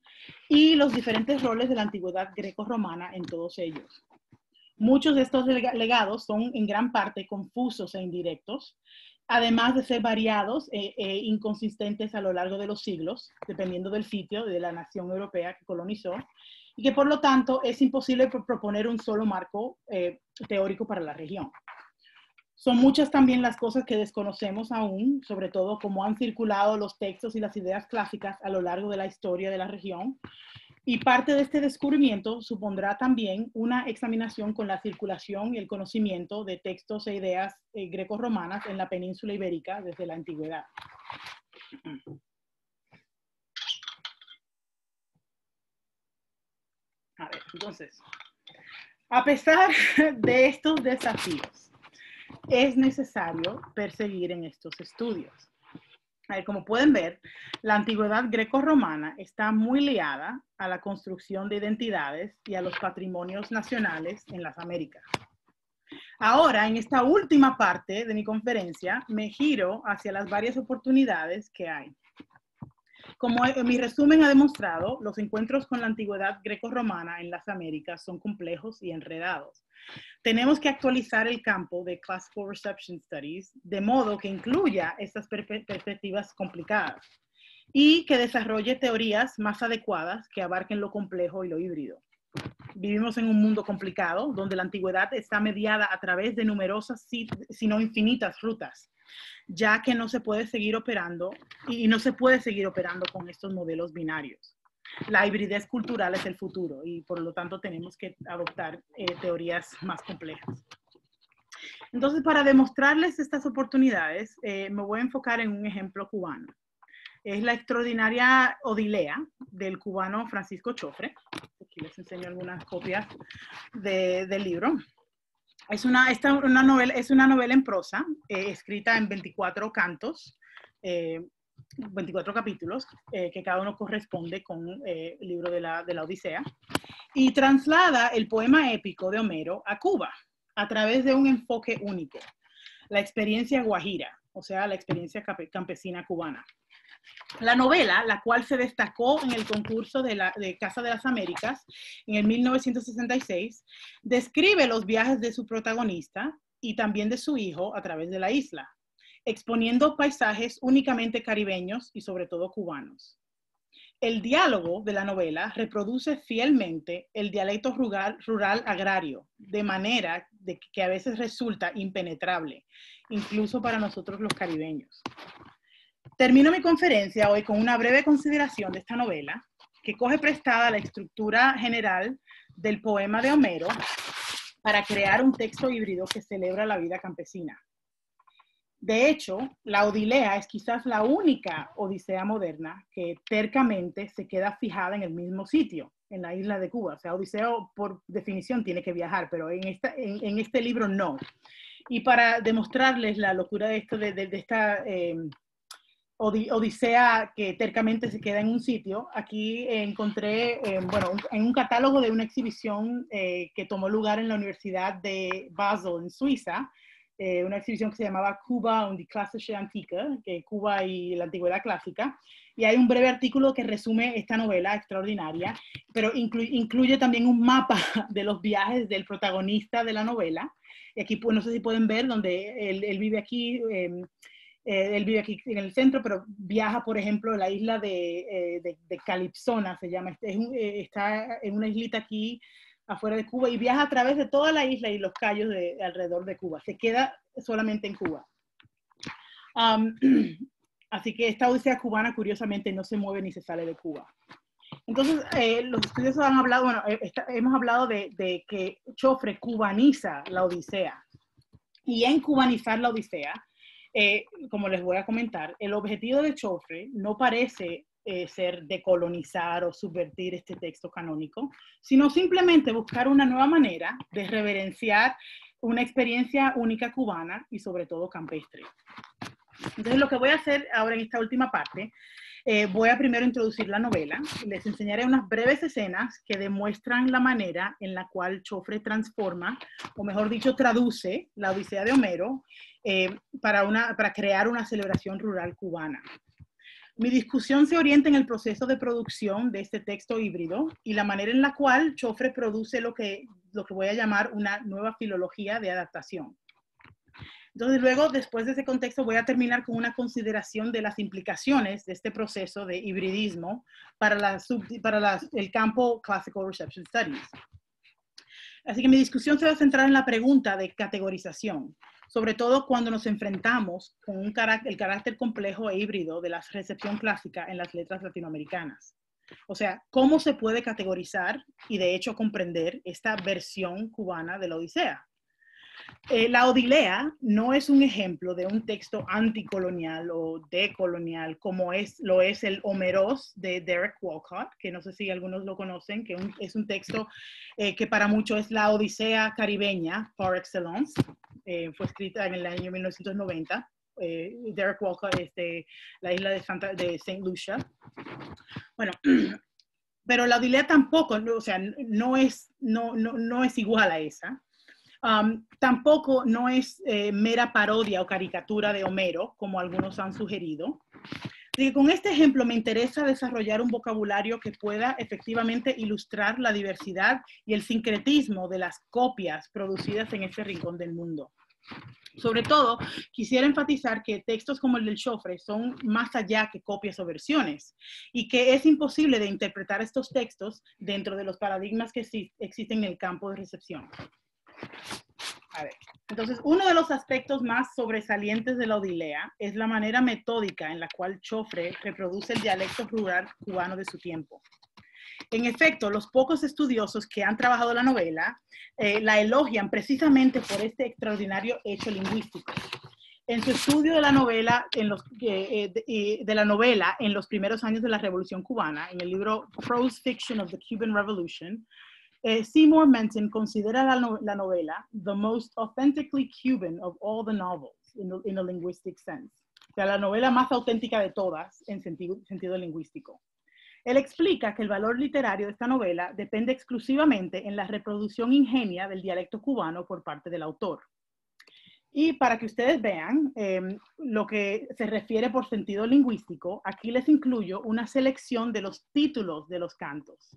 [SPEAKER 3] y los diferentes roles de la antigüedad greco-romana en todos ellos. Muchos de estos legados son en gran parte confusos e indirectos, además de ser variados e inconsistentes a lo largo de los siglos, dependiendo del sitio de la nación europea que colonizó, y que por lo tanto es imposible proponer un solo marco teórico para la región. Son muchas también las cosas que desconocemos aún, sobre todo cómo han circulado los textos y las ideas clásicas a lo largo de la historia de la región. Y parte de este descubrimiento supondrá también una examinación con la circulación y el conocimiento de textos e ideas greco-romanas en la península ibérica desde la antigüedad. A ver, entonces, a pesar de estos desafíos, es necesario perseguir en estos estudios. Como pueden ver, la antigüedad greco-romana está muy ligada a la construcción de identidades y a los patrimonios nacionales en las Américas. Ahora, en esta última parte de mi conferencia, me giro hacia las varias oportunidades que hay. Como mi resumen ha demostrado, los encuentros con la antigüedad greco-romana en las Américas son complejos y enredados. Tenemos que actualizar el campo de Classical Reception Studies de modo que incluya estas perspectivas complicadas y que desarrolle teorías más adecuadas que abarquen lo complejo y lo híbrido. Vivimos en un mundo complicado donde la antigüedad está mediada a través de numerosas, si no infinitas, rutas, ya que no se puede seguir operando y no se puede seguir operando con estos modelos binarios. La hibridez cultural es el futuro y por lo tanto tenemos que adoptar teorías más complejas. Entonces, para demostrarles estas oportunidades, me voy a enfocar en un ejemplo cubano. Es la extraordinaria Odilea del cubano Francisco Chofre. Aquí les enseño algunas copias del libro. Es una novela en prosa, escrita en 24 cantos, 24 capítulos, que cada uno corresponde con el libro de la Odisea, y traslada el poema épico de Homero a Cuba, a través de un enfoque único, la experiencia guajira, o sea, la experiencia campesina cubana. La novela, la cual se destacó en el concurso de Casa de las Américas en el 1966, describe los viajes de su protagonista y también de su hijo a través de la isla, exponiendo paisajes únicamente caribeños y sobre todo cubanos. El diálogo de la novela reproduce fielmente el dialecto rural agrario, de manera que a veces resulta impenetrable, incluso para nosotros los caribeños. Termino mi conferencia hoy con una breve consideración de esta novela, que coge prestada la estructura general del poema de Homero para crear un texto híbrido que celebra la vida campesina. De hecho, la Odilea es quizás la única odisea moderna que tercamente se queda fijada en el mismo sitio, en la isla de Cuba. O sea, Odiseo por definición tiene que viajar, pero en este libro no. Y para demostrarles la locura de esto, de esta odisea que tercamente se queda en un sitio, aquí encontré, en un catálogo de una exhibición que tomó lugar en la Universidad de Basel, en Suiza, una exhibición que se llamaba Cuba und die Klassische Antike, que Cuba y la Antigüedad Clásica, y hay un breve artículo que resume esta novela extraordinaria, pero incluye también un mapa de los viajes del protagonista de la novela, y aquí pues, no sé si pueden ver donde él vive aquí, él vive aquí en el centro, pero viaja, por ejemplo, a la isla de Calipsona, se llama, está en una islita aquí, afuera de Cuba, y viaja a través de toda la isla y los cayos alrededor de Cuba. Se queda solamente en Cuba. Así que esta odisea cubana, curiosamente, no se mueve ni se sale de Cuba. Entonces, los estudios han hablado, hemos hablado de que Chofre cubaniza la odisea. Y en cubanizar la odisea, como les voy a comentar, el objetivo de Chofre no parece ser decolonizar o subvertir este texto canónico, sino simplemente buscar una nueva manera de reverenciar una experiencia única cubana y sobre todo campestre. Entonces lo que voy a hacer ahora en esta última parte, voy a primero introducir la novela, les enseñaré unas breves escenas que demuestran la manera en la cual Chofre transforma, o mejor dicho, traduce la Odisea de Homero para crear una celebración rural cubana. Mi discusión se orienta en el proceso de producción de este texto híbrido y la manera en la cual Chofre produce lo que voy a llamar una nueva filología de adaptación. Entonces luego, después de ese contexto, voy a terminar con una consideración de las implicaciones de este proceso de hibridismo para el campo Classical Reception Studies. Así que mi discusión se va a centrar en la pregunta de categorización, sobre todo cuando nos enfrentamos con el carácter complejo e híbrido de la recepción clásica en las letras latinoamericanas. O sea, ¿cómo se puede categorizar y de hecho comprender esta versión cubana de la Odisea? La Odilea no es un ejemplo de un texto anticolonial o decolonial como lo es el Homeros de Derek Walcott, que no sé si algunos lo conocen, que es un texto que para muchos es la Odisea caribeña par excellence. Fue escrita en el año 1990. Derek Walcott es de la isla de St. Lucia. Bueno, pero la Odilea tampoco, o sea, no es igual a esa. Tampoco no es mera parodia o caricatura de Homero, como algunos han sugerido. Así que con este ejemplo me interesa desarrollar un vocabulario que pueda efectivamente ilustrar la diversidad y el sincretismo de las copias producidas en este rincón del mundo. Sobre todo, quisiera enfatizar que textos como el del Chofre son más allá que copias o versiones y que es imposible de interpretar estos textos dentro de los paradigmas que existen en el campo de recepción. A ver, entonces, uno de los aspectos más sobresalientes de la Odilea es la manera metódica en la cual Chofre reproduce el dialecto rural cubano de su tiempo. En efecto, los pocos estudiosos que han trabajado la novela la elogian precisamente por este extraordinario hecho lingüístico. En su estudio de la novela en los primeros años de la Revolución Cubana, en el libro Prose Fiction of the Cuban Revolution, Seymour Menton considera la novela the most authentically Cuban of all the novels in a linguistic sense. O sea, la novela más auténtica de todas en sentido lingüístico. Él explica que el valor literario de esta novela depende exclusivamente en la reproducción ingenia del dialecto cubano por parte del autor. Y para que ustedes vean lo que se refiere por sentido lingüístico, aquí les incluyo una selección de los títulos de los cantos.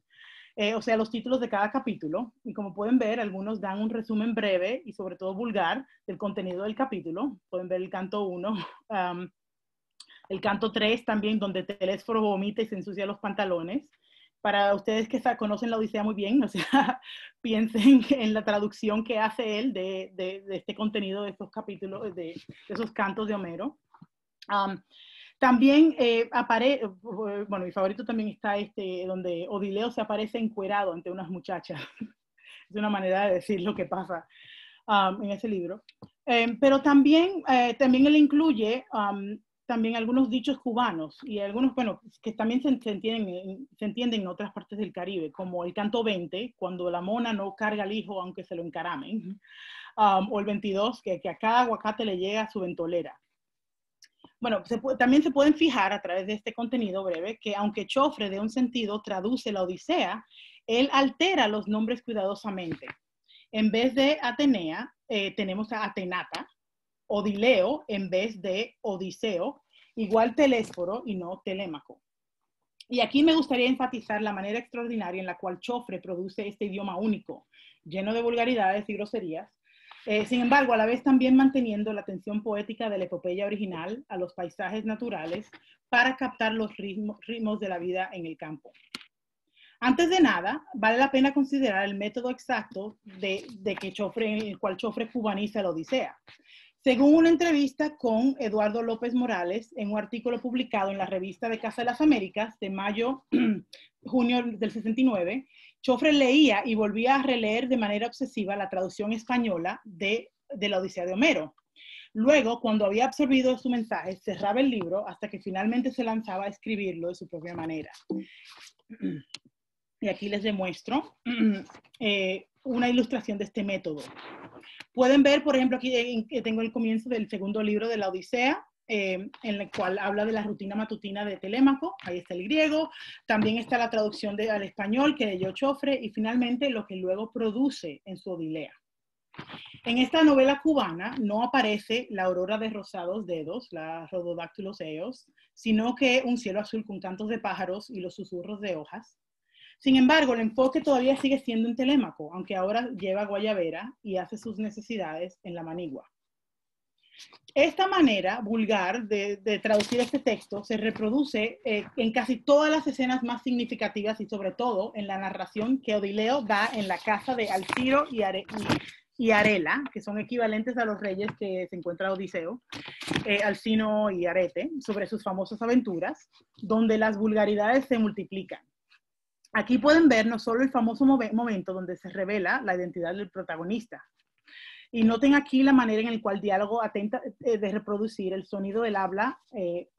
[SPEAKER 3] O sea, los títulos de cada capítulo. Y como pueden ver, algunos dan un resumen breve y sobre todo vulgar del contenido del capítulo. Pueden ver el canto 1. El canto 3 también, donde Telésforo vomita y se ensucia los pantalones. Para ustedes que conocen la Odisea muy bien, o sea, piensen en la traducción que hace él de este contenido, de estos capítulos, de esos cantos de Homero. También bueno, mi favorito también está donde Odileo se aparece encuerado ante unas muchachas. Es una manera de decir lo que pasa en ese libro. Pero también él incluye también algunos dichos cubanos y algunos, bueno, que también se entienden en otras partes del Caribe, como el canto 20, cuando la mona no carga al hijo aunque se lo encaramen, o el 22, que a cada aguacate le llega su ventolera. Bueno, también se pueden fijar a través de este contenido breve que aunque Chofre de un sentido traduce la Odisea, él altera los nombres cuidadosamente. En vez de Atenea, tenemos a Atenata, Odileo en vez de Odiseo, igual Telésforo y no Telémaco. Y aquí me gustaría enfatizar la manera extraordinaria en la cual Chofre produce este idioma único, lleno de vulgaridades y groserías, sin embargo, a la vez también manteniendo la atención poética de la epopeya original a los paisajes naturales para captar los ritmos de la vida en el campo. Antes de nada, vale la pena considerar el método exacto en el cual Chofre cubaniza la Odisea. Según una entrevista con Eduardo López Morales, en un artículo publicado en la revista de Casa de las Américas de junio del 69, Chofre leía y volvía a releer de manera obsesiva la traducción española de la Odisea de Homero. Luego, cuando había absorbido su mensaje, cerraba el libro hasta que finalmente se lanzaba a escribirlo de su propia manera. Y aquí les demuestro una ilustración de este método. Pueden ver, por ejemplo, aquí tengo el comienzo del segundo libro de la Odisea, en el cual habla de la rutina matutina de Telémaco. Ahí está el griego. También está la traducción al español que leyó Chofre y finalmente lo que luego produce en su Odilea. En esta novela cubana no aparece la aurora de rosados dedos, la Rhododáctylos eos, sino que un cielo azul con cantos de pájaros y los susurros de hojas. Sin embargo, el enfoque todavía sigue siendo en Telémaco, aunque ahora lleva guayabera y hace sus necesidades en la manigua. Esta manera vulgar de traducir este texto se reproduce en casi todas las escenas más significativas y sobre todo en la narración que Odileo da en la casa de Alciro y Arela, que son equivalentes a los reyes que se encuentra Odiseo, Alcino y Arete, sobre sus famosas aventuras, donde las vulgaridades se multiplican. Aquí pueden ver no solo el famoso momento donde se revela la identidad del protagonista. Y noten aquí la manera en la cual el diálogo atenta de reproducir el sonido del habla.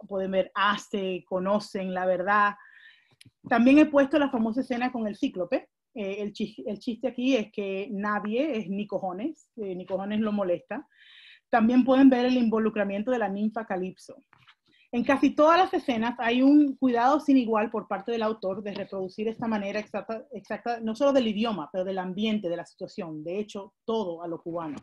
[SPEAKER 3] Pueden ver hace, conocen, la verdad. También he puesto la famosa escena con el cíclope. El chiste aquí es que nadie es ni cojones lo molesta. También pueden ver el involucramiento de la ninfa Calipso. En casi todas las escenas hay un cuidado sin igual por parte del autor de reproducir esta manera exacta, no solo del idioma, pero del ambiente, de la situación, de hecho, todo a lo cubano.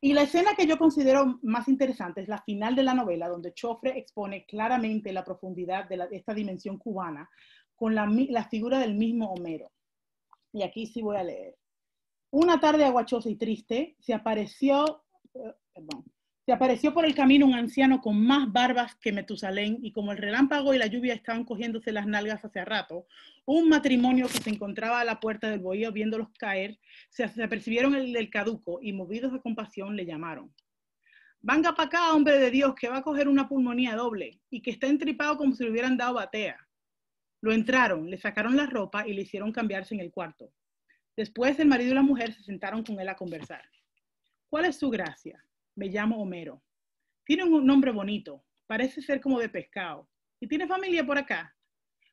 [SPEAKER 3] Y la escena que yo considero más interesante es la final de la novela, donde Chofre expone claramente la profundidad de esta dimensión cubana con la figura del mismo Homero. Y aquí sí voy a leer. Una tarde aguachosa y triste, se apareció por el camino un anciano con más barbas que Metusalén, y como el relámpago y la lluvia estaban cogiéndose las nalgas hace rato, un matrimonio que se encontraba a la puerta del bohío viéndolos caer, se apercibieron del caduco y movidos de compasión le llamaron. Venga para acá, hombre de Dios, que va a coger una pulmonía doble y que está entripado como si le hubieran dado batea. Lo entraron, le sacaron la ropa y le hicieron cambiarse en el cuarto. Después el marido y la mujer se sentaron con él a conversar. ¿Cuál es su gracia? Me llamo Homero. Tiene un nombre bonito, parece ser como de pescado. ¿Y tiene familia por acá?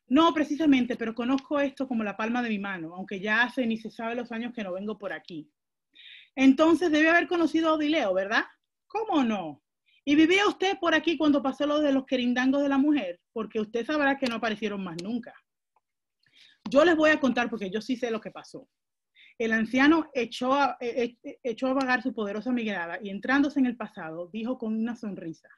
[SPEAKER 3] No, precisamente, pero conozco esto como la palma de mi mano, aunque ya hace ni se sabe los años que no vengo por aquí. Entonces debe haber conocido a Odileo, ¿verdad? ¿Cómo no? ¿Y vivía usted por aquí cuando pasó lo de los querindangos de la mujer? Porque usted sabrá que no aparecieron más nunca. Yo les voy a contar porque yo sí sé lo que pasó. El anciano echó a vagar su poderosa mirada y entrándose en el pasado, dijo con una sonrisa,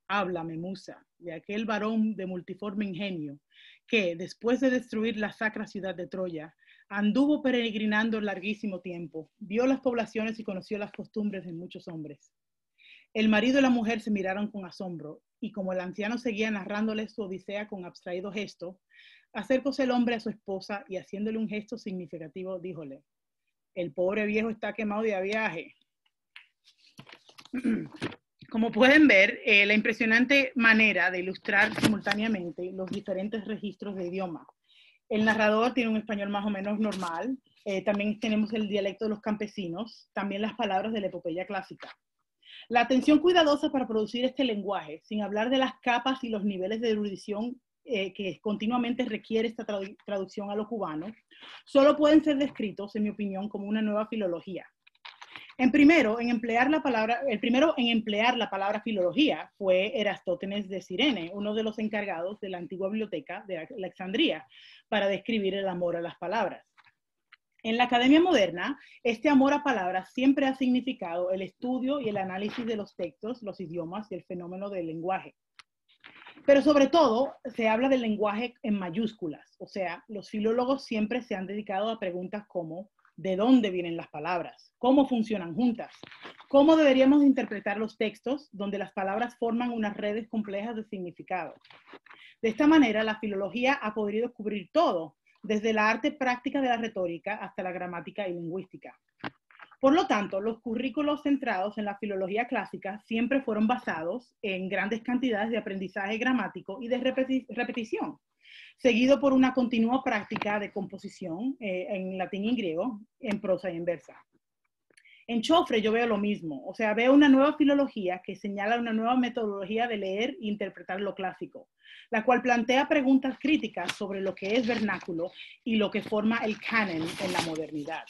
[SPEAKER 3] háblame, musa, de aquel varón de multiforme ingenio, que, después de destruir la sacra ciudad de Troya, anduvo peregrinando larguísimo tiempo, vio las poblaciones y conoció las costumbres de muchos hombres. El marido y la mujer se miraron con asombro, y como el anciano seguía narrándole su odisea con abstraído gesto, acercóse el hombre a su esposa y haciéndole un gesto significativo, díjole: el pobre viejo está quemado de viaje. Como pueden ver, la impresionante manera de ilustrar simultáneamente los diferentes registros de idioma. El narrador tiene un español más o menos normal, también tenemos el dialecto de los campesinos, también las palabras de la epopeya clásica. La atención cuidadosa para producir este lenguaje, sin hablar de las capas y los niveles de erudición que continuamente requiere esta traducción a lo cubano, solo pueden ser descritos, en mi opinión, como una nueva filología. El primero en emplear la palabra filología fue Erastótenes de Cirene, uno de los encargados de la antigua biblioteca de Alejandría, para describir el amor a las palabras. En la academia moderna, este amor a palabras siempre ha significado el estudio y el análisis de los textos, los idiomas y el fenómeno del lenguaje. Pero sobre todo, se habla del lenguaje en mayúsculas, o sea, los filólogos siempre se han dedicado a preguntas como: ¿de dónde vienen las palabras? ¿Cómo funcionan juntas? ¿Cómo deberíamos interpretar los textos donde las palabras forman unas redes complejas de significado? De esta manera, la filología ha podido cubrir todo, desde la arte práctica de la retórica hasta la gramática y lingüística. Por lo tanto, los currículos centrados en la filología clásica siempre fueron basados en grandes cantidades de aprendizaje gramático y de repetición, seguido por una continua práctica de composición en latín y griego, en prosa y en versa. En Joffre yo veo lo mismo, o sea, veo una nueva filología que señala una nueva metodología de leer e interpretar lo clásico, la cual plantea preguntas críticas sobre lo que es vernáculo y lo que forma el canon en la modernidad.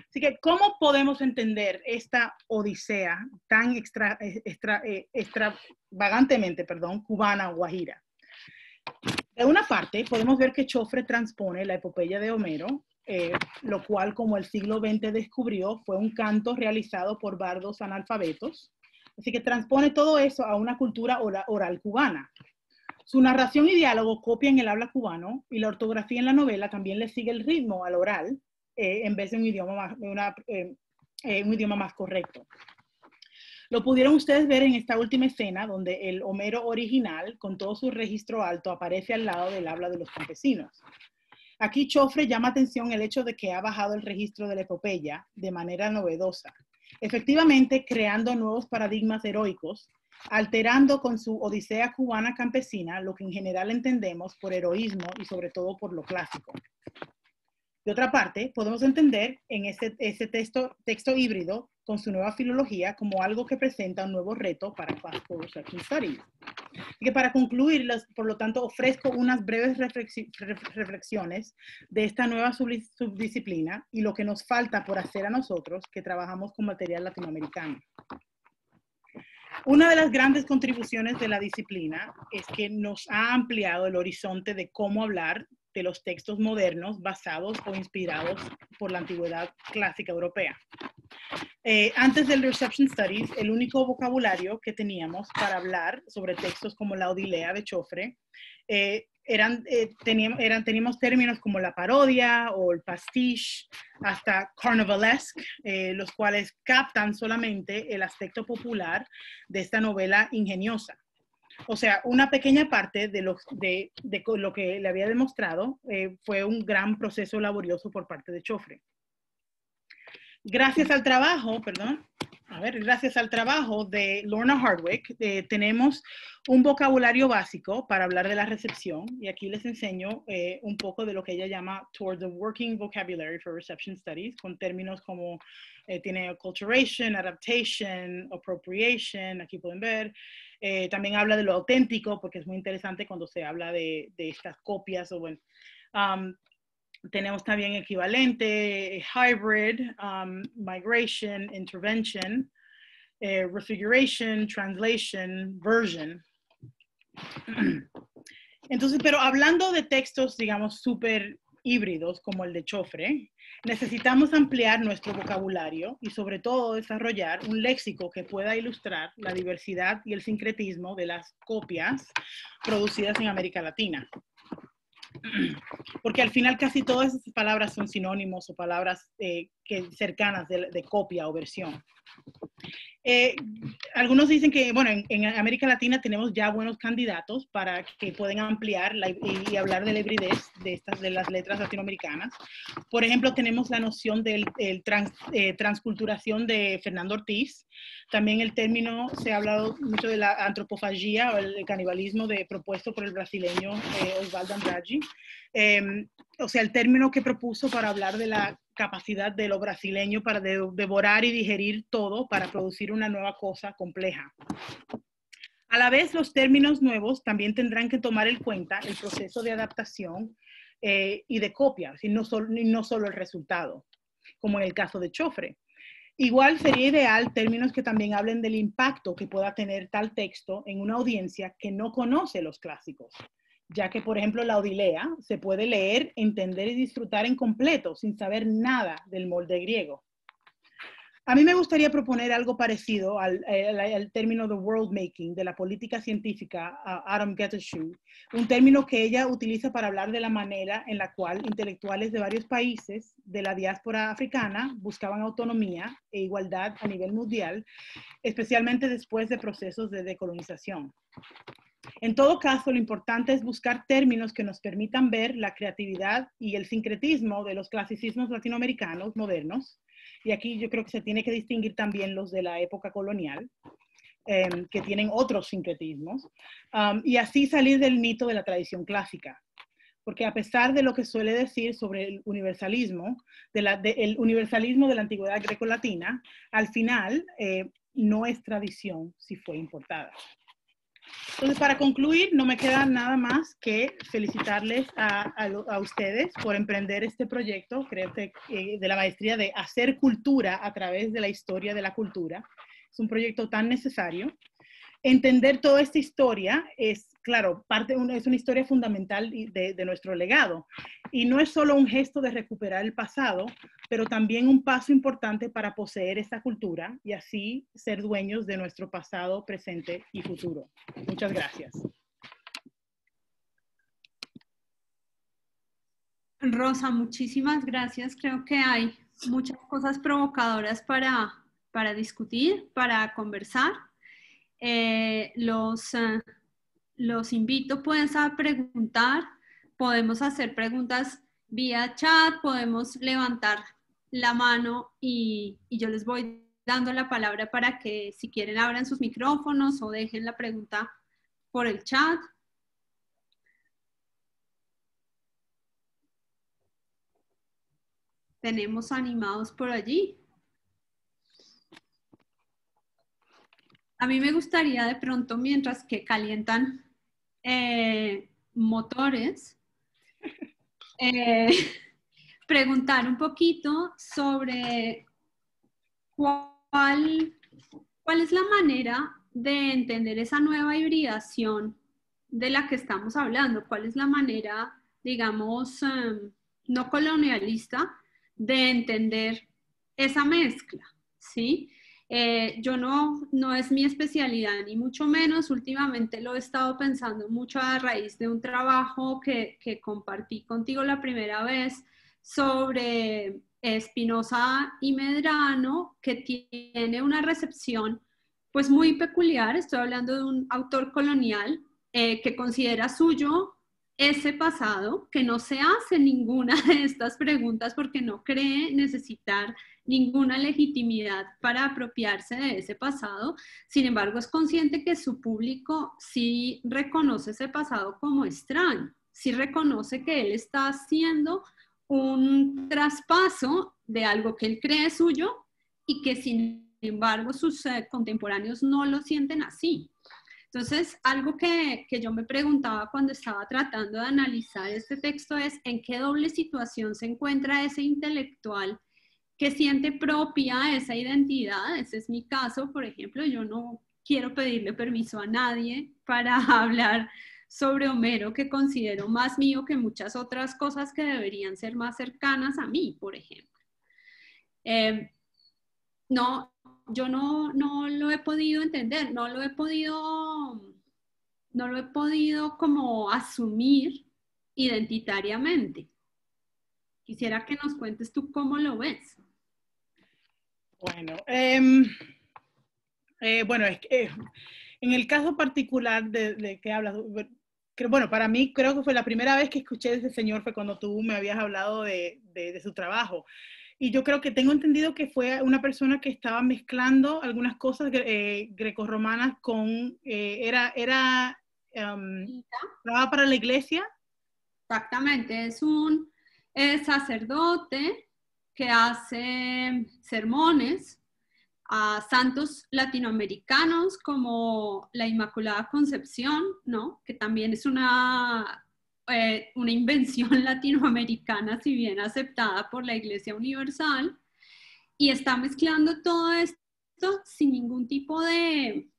[SPEAKER 3] Así que, ¿cómo podemos entender esta odisea tan extravagantemente, cubana o guajira? De una parte, podemos ver que Joffre transpone la epopeya de Homero, lo cual, como el siglo XX descubrió, fue un canto realizado por bardos analfabetos. Así que transpone todo eso a una cultura oral cubana. Su narración y diálogo copian el habla cubano y la ortografía en la novela también le sigue el ritmo al oral en vez de un idioma más correcto. Lo pudieron ustedes ver en esta última escena donde el Homero original, con todo su registro alto, aparece al lado del habla de los campesinos. Aquí Joffre llama atención el hecho de que ha bajado el registro de la epopeya de manera novedosa, efectivamente creando nuevos paradigmas heroicos, alterando con su odisea cubana campesina lo que en general entendemos por heroísmo y sobre todo por lo clásico. De otra parte, podemos entender en ese texto híbrido con su nueva filología como algo que presenta un nuevo reto para Classical Reception Studies. Y que para concluir, por lo tanto, ofrezco unas breves reflexiones de esta nueva subdisciplina y lo que nos falta por hacer a nosotros que trabajamos con material latinoamericano. Una de las grandes contribuciones de la disciplina es que nos ha ampliado el horizonte de cómo hablar de los textos modernos basados o inspirados por la antigüedad clásica europea. Antes del Reception Studies, el único vocabulario que teníamos para hablar sobre textos como la Odilea de Joffre teníamos términos como la parodia o el pastiche, hasta carnavalesque, los cuales captan solamente el aspecto popular de esta novela ingeniosa. O sea, una pequeña parte de lo que le había demostrado fue un gran proceso laborioso por parte de Joffre. Gracias al trabajo de Lorna Hardwick, tenemos un vocabulario básico para hablar de la recepción, y aquí les enseño un poco de lo que ella llama Toward the Working Vocabulary for Reception Studies, con términos como tiene acculturation, adaptation, appropriation, aquí pueden ver. También habla de lo auténtico, porque es muy interesante cuando se habla de estas copias, o bueno, tenemos también equivalente, hybrid, migration, intervention, refiguration, translation, version. Entonces, pero hablando de textos, digamos, súper híbridos como el de Joffre, necesitamos ampliar nuestro vocabulario y sobre todo desarrollar un léxico que pueda ilustrar la diversidad y el sincretismo de las copias producidas en América Latina. Porque al final casi todas esas palabras son sinónimos o palabras cercanas de copia o versión. Algunos dicen que, bueno, en América Latina tenemos ya buenos candidatos para que pueden ampliar y hablar de la hibridez de las letras latinoamericanas. Por ejemplo, tenemos la noción de transculturación de Fernando Ortiz. También el término, se ha hablado mucho de la antropofagía o el canibalismo propuesto por el brasileño Osvaldo Andrade. O sea, el término que propuso para hablar de la capacidad de lo brasileño para devorar y digerir todo para producir una nueva cosa compleja. A la vez, los términos nuevos también tendrán que tomar en cuenta el proceso de adaptación y de copia, y no solo el resultado, como en el caso de Chofre. Igual sería ideal términos que también hablen del impacto que pueda tener tal texto en una audiencia que no conoce los clásicos, ya que, por ejemplo, la Odilea se puede leer, entender y disfrutar en completo sin saber nada del molde griego. A mí me gustaría proponer algo parecido al término de world making, de la política científica, Adam Gettershoe, un término que ella utiliza para hablar de la manera en la cual intelectuales de varios países de la diáspora africana buscaban autonomía e igualdad a nivel mundial, especialmente después de procesos de decolonización. En todo caso, lo importante es buscar términos que nos permitan ver la creatividad y el sincretismo de los clasicismos latinoamericanos modernos, y aquí yo creo que se tiene que distinguir también los de la época colonial, que tienen otros sincretismos, y así salir del mito de la tradición clásica. Porque a pesar de lo que suele decir sobre el universalismo, el universalismo de la antigüedad grecolatina, al final no es tradición si fue importada. Entonces, para concluir, no me queda nada más que felicitarles a ustedes por emprender este proyecto, creo que de la maestría de hacer cultura a través de la historia de la cultura. Es un proyecto tan necesario. Entender toda esta historia es, claro, es una historia fundamental de nuestro legado. Y no es solo un gesto de recuperar el pasado, pero también un paso importante para poseer esta cultura y así ser dueños de nuestro pasado, presente y futuro. Muchas gracias.
[SPEAKER 2] Rosa, muchísimas gracias. Creo que hay muchas cosas provocadoras para discutir, para conversar. Los invito pues a preguntar. Podemos hacer preguntas vía chat, podemos levantar la mano y yo les voy dando la palabra para que si quieren abran sus micrófonos o dejen la pregunta por el chat. Tenemos animados por allí. A mí me gustaría de pronto, mientras que calientan motores, preguntar un poquito sobre cuál es la manera de entender esa nueva hibridación de la que estamos hablando, cuál es la manera, digamos, no colonialista de entender esa mezcla, ¿sí? Yo no es mi especialidad, ni mucho menos. Últimamente lo he estado pensando mucho a raíz de un trabajo que compartí contigo la primera vez sobre Spinoza y Medrano, que tiene una recepción pues muy peculiar. Estoy hablando de un autor colonial que considera suyo ese pasado, que no se hace ninguna de estas preguntas porque no cree necesitar ninguna legitimidad para apropiarse de ese pasado. Sin embargo, es consciente que su público sí reconoce ese pasado como extraño, sí reconoce que él está haciendo un traspaso de algo que él cree suyo y que sin embargo sus contemporáneos no lo sienten así. Entonces, algo que yo me preguntaba cuando estaba tratando de analizar este texto es en qué doble situación se encuentra ese intelectual que siente propia esa identidad. Ese es mi caso, por ejemplo. Yo no quiero pedirle permiso a nadie para hablar sobre Homero, que considero más mío que muchas otras cosas que deberían ser más cercanas a mí, por ejemplo. Yo no lo he podido entender, no lo he podido como asumir identitariamente. Quisiera que nos cuentes tú cómo lo ves.
[SPEAKER 3] Bueno, Bueno, es que en el caso particular de que hablas, bueno, para mí creo que fue la primera vez que escuché de ese señor fue cuando tú me habías hablado de su trabajo. Y yo creo que tengo entendido que fue una persona que estaba mezclando algunas cosas grecorromanas con, trabajaba para la iglesia.
[SPEAKER 2] Exactamente, es un sacerdote que hace sermones a santos latinoamericanos como la Inmaculada Concepción, ¿no? Que también es una invención latinoamericana, si bien aceptada por la Iglesia Universal, y está mezclando todo esto sin ningún tipo de,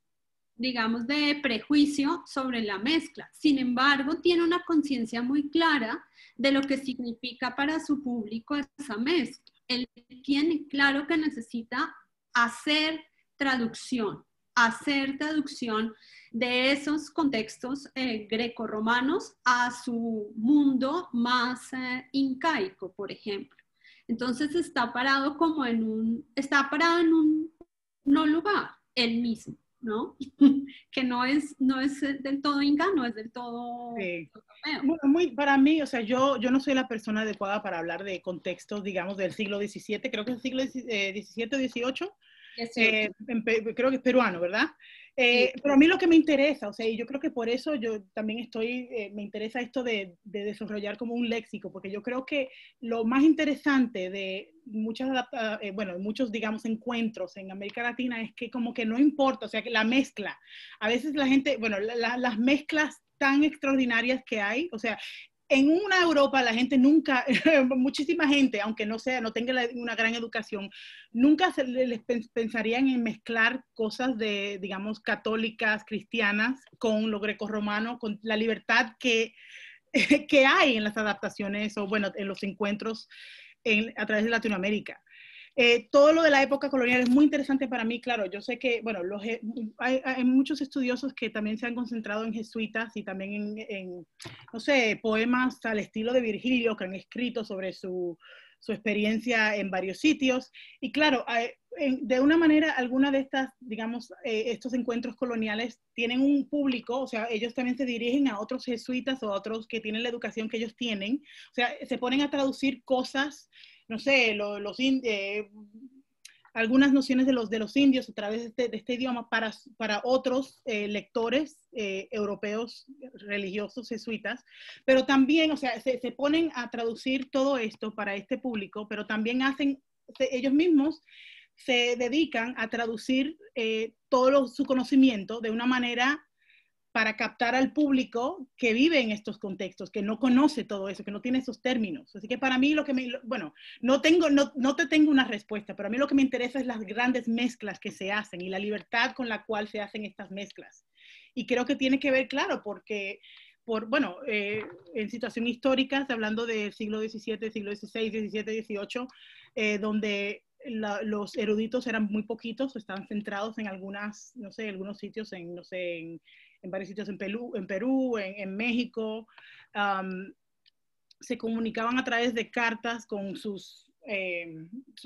[SPEAKER 2] digamos, de prejuicio sobre la mezcla. Sin embargo, tiene una conciencia muy clara de lo que significa para su público esa mezcla. Él tiene claro que necesita hacer traducción de esos contextos grecorromanos a su mundo más incaico, por ejemplo. Entonces está parado en un no lugar, él mismo, ¿no? Que no es del todo inca, no es del todo
[SPEAKER 3] Sí.
[SPEAKER 2] europeo.
[SPEAKER 3] Para mí, o sea, yo no soy la persona adecuada para hablar de contextos, digamos, del siglo XVII, creo que es el siglo XVII o XVIII, creo que es peruano, ¿verdad?
[SPEAKER 2] Sí.
[SPEAKER 3] Pero a mí lo que me interesa, o sea, y yo creo que por eso yo también me interesa esto de desarrollar como un léxico, porque yo creo que lo más interesante de muchos, digamos, encuentros en América Latina es que como que no importa, o sea, que la mezcla, a veces la gente, bueno, las mezclas tan extraordinarias que hay, o sea, en una Europa la gente nunca, muchísima gente, aunque no tenga una gran educación, nunca les pensarían en mezclar cosas de, digamos, católicas, cristianas, con lo grecorromano, con la libertad que hay en las adaptaciones o, bueno, en los encuentros a través de Latinoamérica. Todo lo de la época colonial es muy interesante para mí, claro, yo sé que, bueno, hay muchos estudiosos que también se han concentrado en jesuitas y también no sé, poemas al estilo de Virgilio que han escrito sobre su experiencia en varios sitios. Y claro, de una manera, alguna de estas, digamos, estos encuentros coloniales tienen un público, o sea, ellos también se dirigen a otros jesuitas o a otros que tienen la educación que ellos tienen, o sea, se ponen a traducir cosas, no sé, algunas nociones de los indios a través de este idioma para otros lectores europeos religiosos jesuitas, pero también, o sea, se ponen a traducir todo esto para este público, pero también ellos mismos se dedican a traducir todo su conocimiento de una manera para captar al público que vive en estos contextos, que no conoce todo eso, que no tiene esos términos. Así que para mí bueno, no te tengo una respuesta, pero a mí lo que me interesa es las grandes mezclas que se hacen y la libertad con la cual se hacen estas mezclas. Y creo que tiene que ver, claro, porque bueno, en situaciones históricas, hablando del siglo XVII, siglo XVI, XVII, XVIII, donde los eruditos eran muy poquitos, estaban centrados en algunos sitios, en varios sitios en Perú, en México. Se comunicaban a través de cartas con sus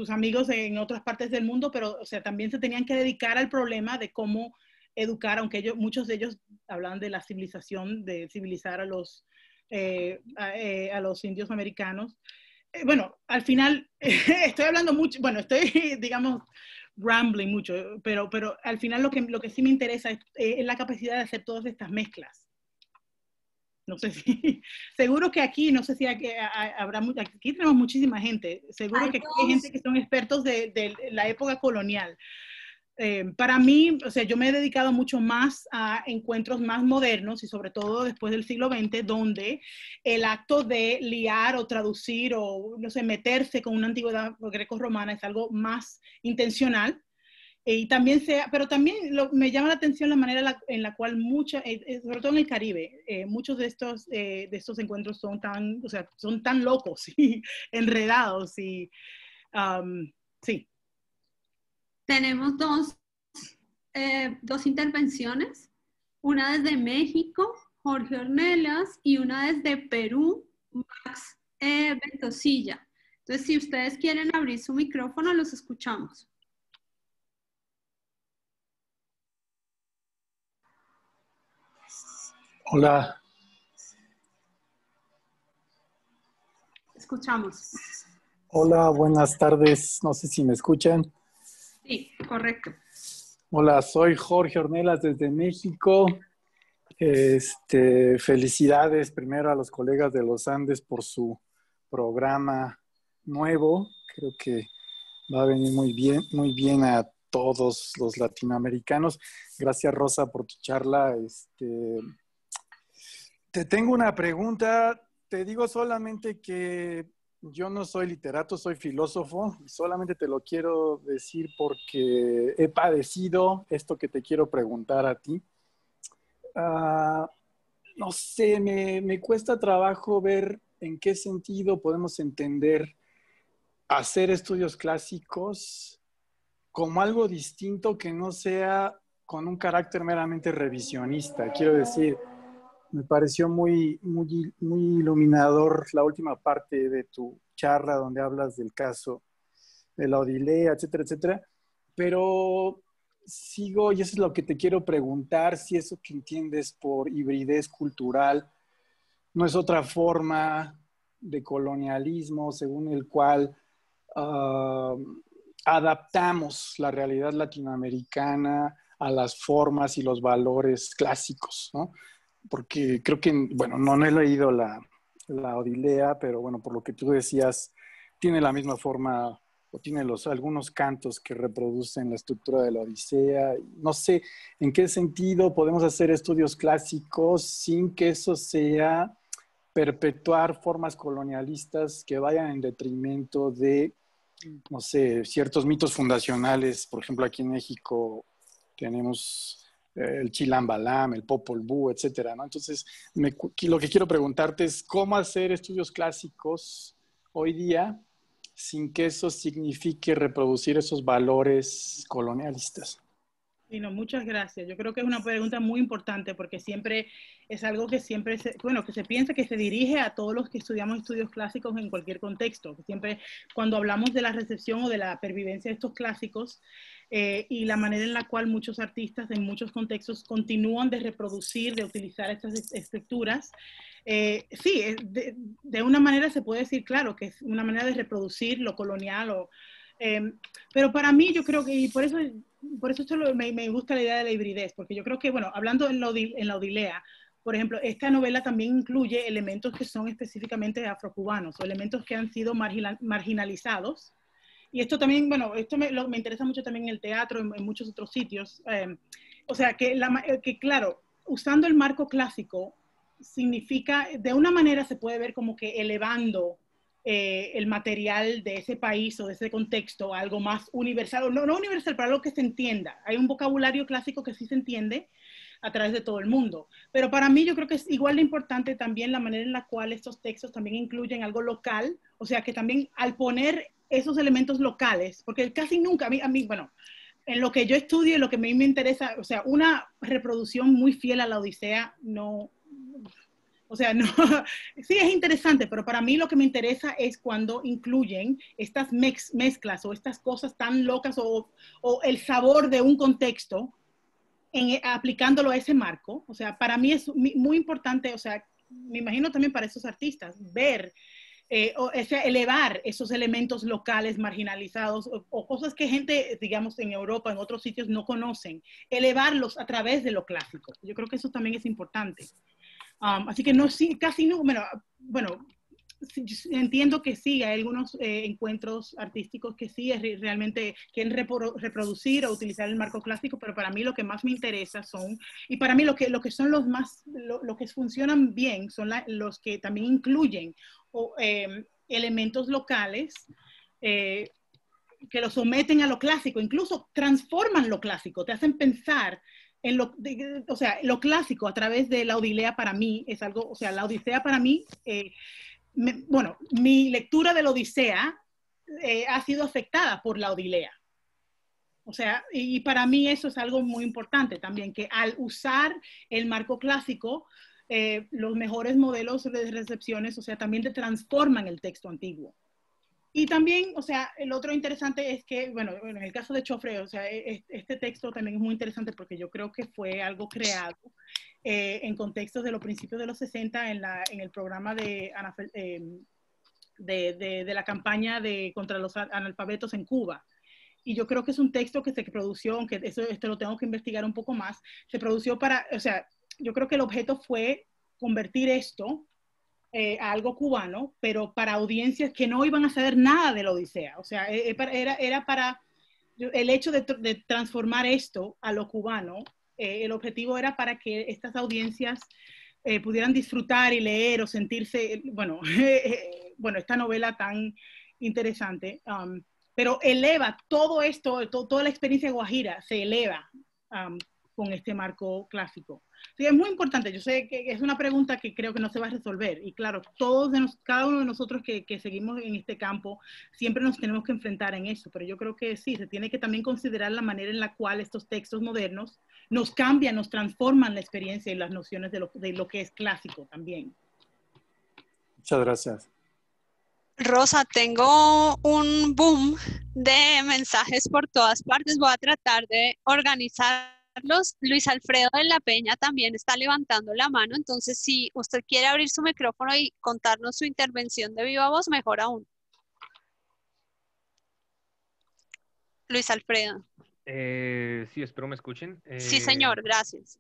[SPEAKER 3] amigos en otras partes del mundo, pero o sea, también se tenían que dedicar al problema de cómo educar, aunque muchos de ellos hablaban de la civilización, de civilizar a los indios americanos. Bueno, al final estoy hablando mucho, bueno, estoy, digamos, rambling mucho, pero al final lo que sí me interesa es la capacidad de hacer todas estas mezclas. No sé si, seguro que aquí, no sé si aquí tenemos muchísima gente, seguro que aquí hay gente que son expertos de la época colonial. Para mí, o sea, yo me he dedicado mucho más a encuentros más modernos y sobre todo después del siglo XX, donde el acto de liar o traducir o, no sé, meterse con una antigüedad greco-romana es algo más intencional. Y también pero también me llama la atención la manera en la cual sobre todo en el Caribe, muchos de estos encuentros son tan locos y enredados y sí.
[SPEAKER 2] Tenemos dos intervenciones, una desde México, Jorge Ornelas, y una desde Perú, Max Ventosilla. Entonces, si ustedes quieren abrir su micrófono, los escuchamos.
[SPEAKER 4] Hola,
[SPEAKER 2] Escuchamos.
[SPEAKER 4] hola, buenas tardes. No sé si me escuchan.
[SPEAKER 2] Sí, correcto.
[SPEAKER 4] Hola, soy Jorge Ornelas desde México. Felicidades primero a los colegas de los Andes por su programa nuevo. Creo que va a venir muy bien a todos los latinoamericanos. Gracias, Rosa, por tu charla. Te tengo una pregunta. Te digo solamente que yo no soy literato, soy filósofo. Y solamente te lo quiero decir porque he padecido esto que te quiero preguntar a ti. Ah, no sé, me cuesta trabajo ver en qué sentido podemos entender hacer estudios clásicos como algo distinto que no sea con un carácter meramente revisionista. Quiero decir, me pareció muy iluminador la última parte de tu charla donde hablas del caso de la Odilea, etcétera, etcétera. Pero sigo, y eso es lo que te quiero preguntar, si eso que entiendes por hibridez cultural no es otra forma de colonialismo según el cual adaptamos la realidad latinoamericana a las formas y los valores clásicos, ¿no? Porque creo que, bueno, no he leído la Odilea, pero bueno, por lo que tú decías, tiene la misma forma o tiene algunos cantos que reproducen la estructura de la Odisea. No sé en qué sentido podemos hacer estudios clásicos sin que eso sea perpetuar formas colonialistas que vayan en detrimento de, no sé, ciertos mitos fundacionales. Por ejemplo, aquí en México tenemos el Chilam Balam, el Popol Vuh, etcétera, ¿no? Entonces, lo que quiero preguntarte es cómo hacer estudios clásicos hoy día sin que eso signifique reproducir esos valores colonialistas.
[SPEAKER 3] Sí, no, muchas gracias. Yo creo que es una pregunta muy importante porque siempre es algo que siempre, que se piensa que se dirige a todos los que estudiamos estudios clásicos en cualquier contexto. Siempre cuando hablamos de la recepción o de la pervivencia de estos clásicos y la manera en la cual muchos artistas en muchos contextos continúan de reproducir, de utilizar estas estructuras, sí, de una manera se puede decir, claro, que es una manera de reproducir lo colonial pero para mí yo creo que, y por eso me gusta la idea de la hibridez, porque yo creo que, bueno, hablando en la Odilea, por ejemplo, esta novela también incluye elementos que son específicamente afrocubanos, o elementos que han sido marginalizados. Y esto también, bueno, esto me interesa mucho también en el teatro, en muchos otros sitios. O sea, que claro, usando el marco clásico, significa, de una manera se puede ver como que elevando el material de ese país o de ese contexto a algo más universal, o no universal, pero algo que se entienda. Hay un vocabulario clásico que sí se entiende a través de todo el mundo. Pero para mí yo creo que es igual de importante también la manera en la cual estos textos también incluyen algo local, o sea, que también al poner esos elementos locales, porque casi nunca, bueno, en lo que yo estudio y lo que a mí me interesa, o sea, una reproducción muy fiel a la Odisea no, o sea, no, sí es interesante, pero para mí lo que me interesa es cuando incluyen estas mezclas o estas cosas tan locas o el sabor de un contexto aplicándolo a ese marco. O sea, para mí es muy importante, o sea, me imagino también para esos artistas, ver o sea, elevar esos elementos locales marginalizados o cosas que gente, digamos, en Europa, en otros sitios no conocen, elevarlos a través de lo clásico. Yo creo que eso también es importante. Así que no, sí, casi no, bueno, sí, entiendo que sí, hay algunos encuentros artísticos que sí realmente quieren reproducir o utilizar el marco clásico, pero para mí lo que más me interesa son, y para mí lo que son los más, lo que funcionan bien son los que también incluyen elementos locales que lo someten a lo clásico, incluso transforman lo clásico, te hacen pensar en o sea, lo clásico a través de la Odilea para mí es algo, o sea, la Odisea para mí, bueno, mi lectura de la Odisea ha sido afectada por la Odilea. O sea, y para mí eso es algo muy importante también, que al usar el marco clásico, los mejores modelos de recepciones, o sea, también te transforman el texto antiguo. Y también, o sea, el otro interesante es que, bueno, en el caso de Chofre, o sea, este texto también es muy interesante porque yo creo que fue algo creado en contextos de los principios de los 60 en el programa de la campaña contra los analfabetos en Cuba. Y yo creo que es un texto que se produció, aunque esto lo tengo que investigar un poco más, se produció o sea, yo creo que el objeto fue convertir esto a algo cubano, pero para audiencias que no iban a saber nada de la Odisea. O sea, era para el hecho de transformar esto a lo cubano, el objetivo era para que estas audiencias pudieran disfrutar y leer o sentirse, bueno, bueno, esta novela tan interesante, pero eleva todo esto, toda la experiencia guajira se eleva con este marco clásico. Sí, es muy importante. Yo sé que es una pregunta que creo que no se va a resolver. Y claro, cada uno de nosotros que seguimos en este campo, siempre nos tenemos que enfrentar en eso. Pero yo creo que sí, se tiene que también considerar la manera en la cual estos textos modernos nos cambian, nos transforman la experiencia y las nociones de lo que es clásico también.
[SPEAKER 4] Muchas gracias.
[SPEAKER 2] Rosa, tengo un boom de mensajes por todas partes. Voy a tratar de organizarlos. Luis Alfredo de la Peña también está levantando la mano, entonces si usted quiere abrir su micrófono y contarnos su intervención de viva voz, mejor aún. Luis Alfredo.
[SPEAKER 5] Sí, espero me escuchen.
[SPEAKER 2] Sí, señor, gracias.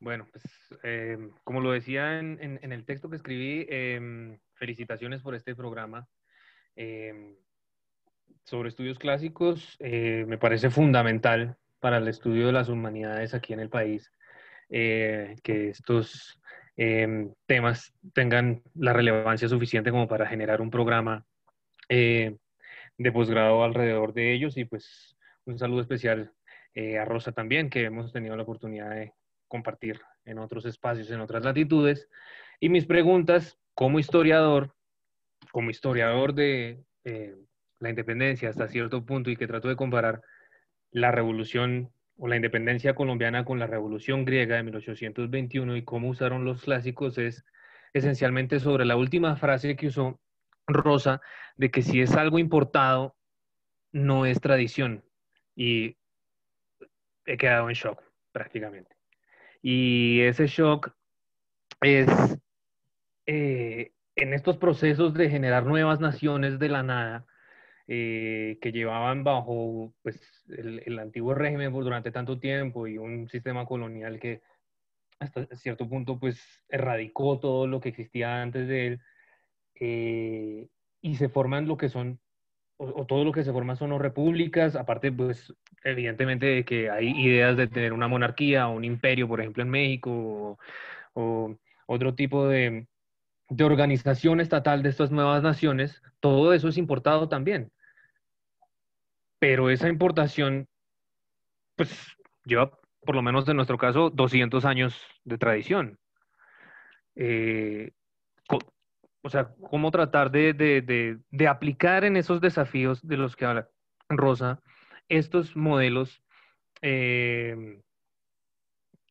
[SPEAKER 5] Bueno, pues como lo decía en el texto que escribí, felicitaciones por este programa sobre estudios clásicos. Me parece fundamental para el estudio de las humanidades aquí en el país que estos temas tengan la relevancia suficiente como para generar un programa de posgrado alrededor de ellos. Y pues un saludo especial a Rosa también, que hemos tenido la oportunidad de compartir en otros espacios, en otras latitudes. Y mis preguntas como historiador de la independencia hasta cierto punto, y que trato de comparar la revolución o la independencia colombiana con la revolución griega de 1821 y cómo usaron los clásicos, es esencialmente sobre la última frase que usó Rosa, de que si es algo importado, no es tradición. Y he quedado en shock prácticamente. Y ese shock es en estos procesos de generar nuevas naciones de la nada, que llevaban bajo pues, el antiguo régimen durante tanto tiempo y un sistema colonial que hasta cierto punto pues erradicó todo lo que existía antes de él, y se forman lo que son, o todo lo que se forma son repúblicas, aparte pues evidentemente de que hay ideas de tener una monarquía o un imperio, por ejemplo en México, o otro tipo de organización estatal de estas nuevas naciones. Todo eso es importado también. Pero esa importación, pues, lleva, por lo menos en nuestro caso, 200 años de tradición. O sea, cómo tratar de aplicar en esos desafíos de los que habla Rosa, estos modelos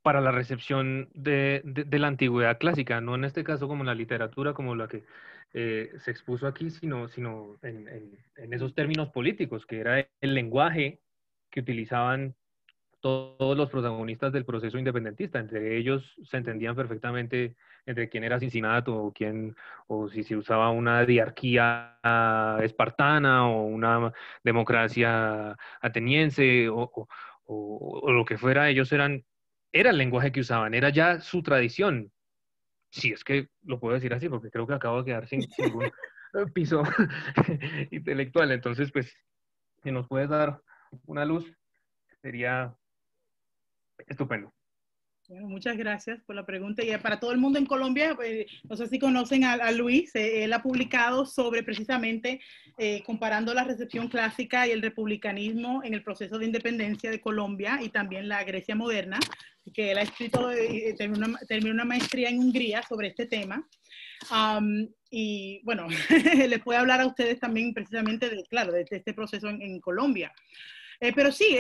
[SPEAKER 5] para la recepción de la antigüedad clásica, no en este caso como la literatura, como la que se expuso aquí, sino en esos términos políticos, que era el lenguaje que utilizaban todos los protagonistas del proceso independentista. Entre ellos se entendían perfectamente entre quién era Cincinato o si se usaba una diarquía espartana o una democracia ateniense o lo que fuera. Ellos era el lenguaje que usaban, era ya su tradición. Si es que lo puedo decir así, porque creo que acabo de quedar sin ningún piso intelectual. Entonces, pues, si nos puedes dar una luz, sería estupendo.
[SPEAKER 3] Bueno, muchas gracias por la pregunta. Y para todo el mundo en Colombia, no sé si conocen a Luis, él ha publicado sobre precisamente comparando la recepción clásica y el republicanismo en el proceso de independencia de Colombia y también la Grecia moderna, que él ha escrito, terminó una maestría en Hungría sobre este tema. Y bueno, les puedo hablar a ustedes también precisamente de este proceso en Colombia. Pero sí,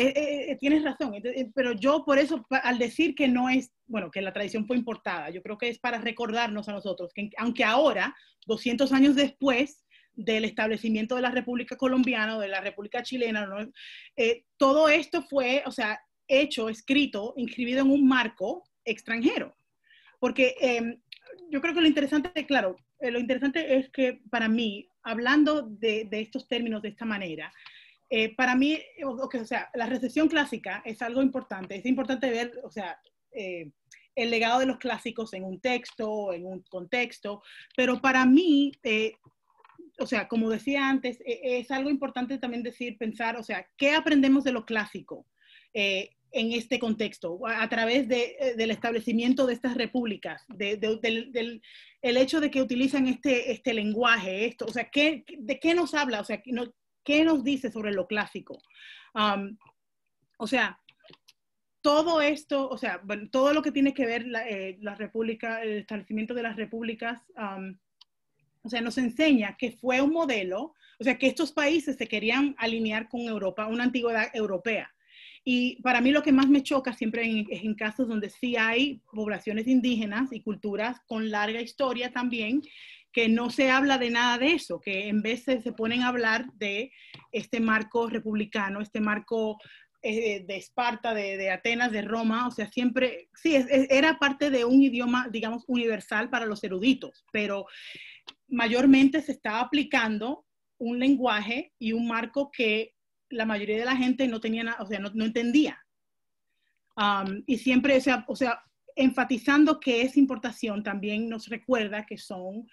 [SPEAKER 3] tienes razón, pero yo por eso, al decir que no es, bueno, que la tradición fue importada, yo creo que es para recordarnos a nosotros que aunque ahora, 200 años después del establecimiento de la República Colombiana o de la República Chilena, ¿no? Todo esto fue, o sea, hecho, escrito, inscribido en un marco extranjero. porque yo creo que lo interesante, claro, lo interesante es que para mí, hablando de estos términos de esta manera, para mí, o sea, la recesión clásica es algo importante. Es importante ver, o sea, el legado de los clásicos en un texto, en un contexto, pero para mí, o sea, como decía antes, es algo importante también decir, pensar, o sea, ¿qué aprendemos de lo clásico en este contexto? A través del establecimiento de estas repúblicas, del el hecho de que utilizan este lenguaje, esto, o sea, ¿de qué nos habla? O sea, ¿qué nos dice sobre lo clásico? O sea, todo esto, o sea, bueno, todo lo que tiene que ver la república, el establecimiento de las repúblicas, o sea, nos enseña que fue un modelo, o sea, que estos países se querían alinear con Europa, una antigüedad europea. Y para mí lo que más me choca siempre es en casos donde sí hay poblaciones indígenas y culturas con larga historia también, que no se habla de nada de eso, que en vez se ponen a hablar de este marco republicano, este marco de Esparta, de Atenas, de Roma, o sea, siempre, sí, era parte de un idioma, digamos, universal para los eruditos, pero mayormente se estaba aplicando un lenguaje y un marco que la mayoría de la gente no tenía, o sea, no entendía. Y siempre, o sea, enfatizando que esa importación también nos recuerda que son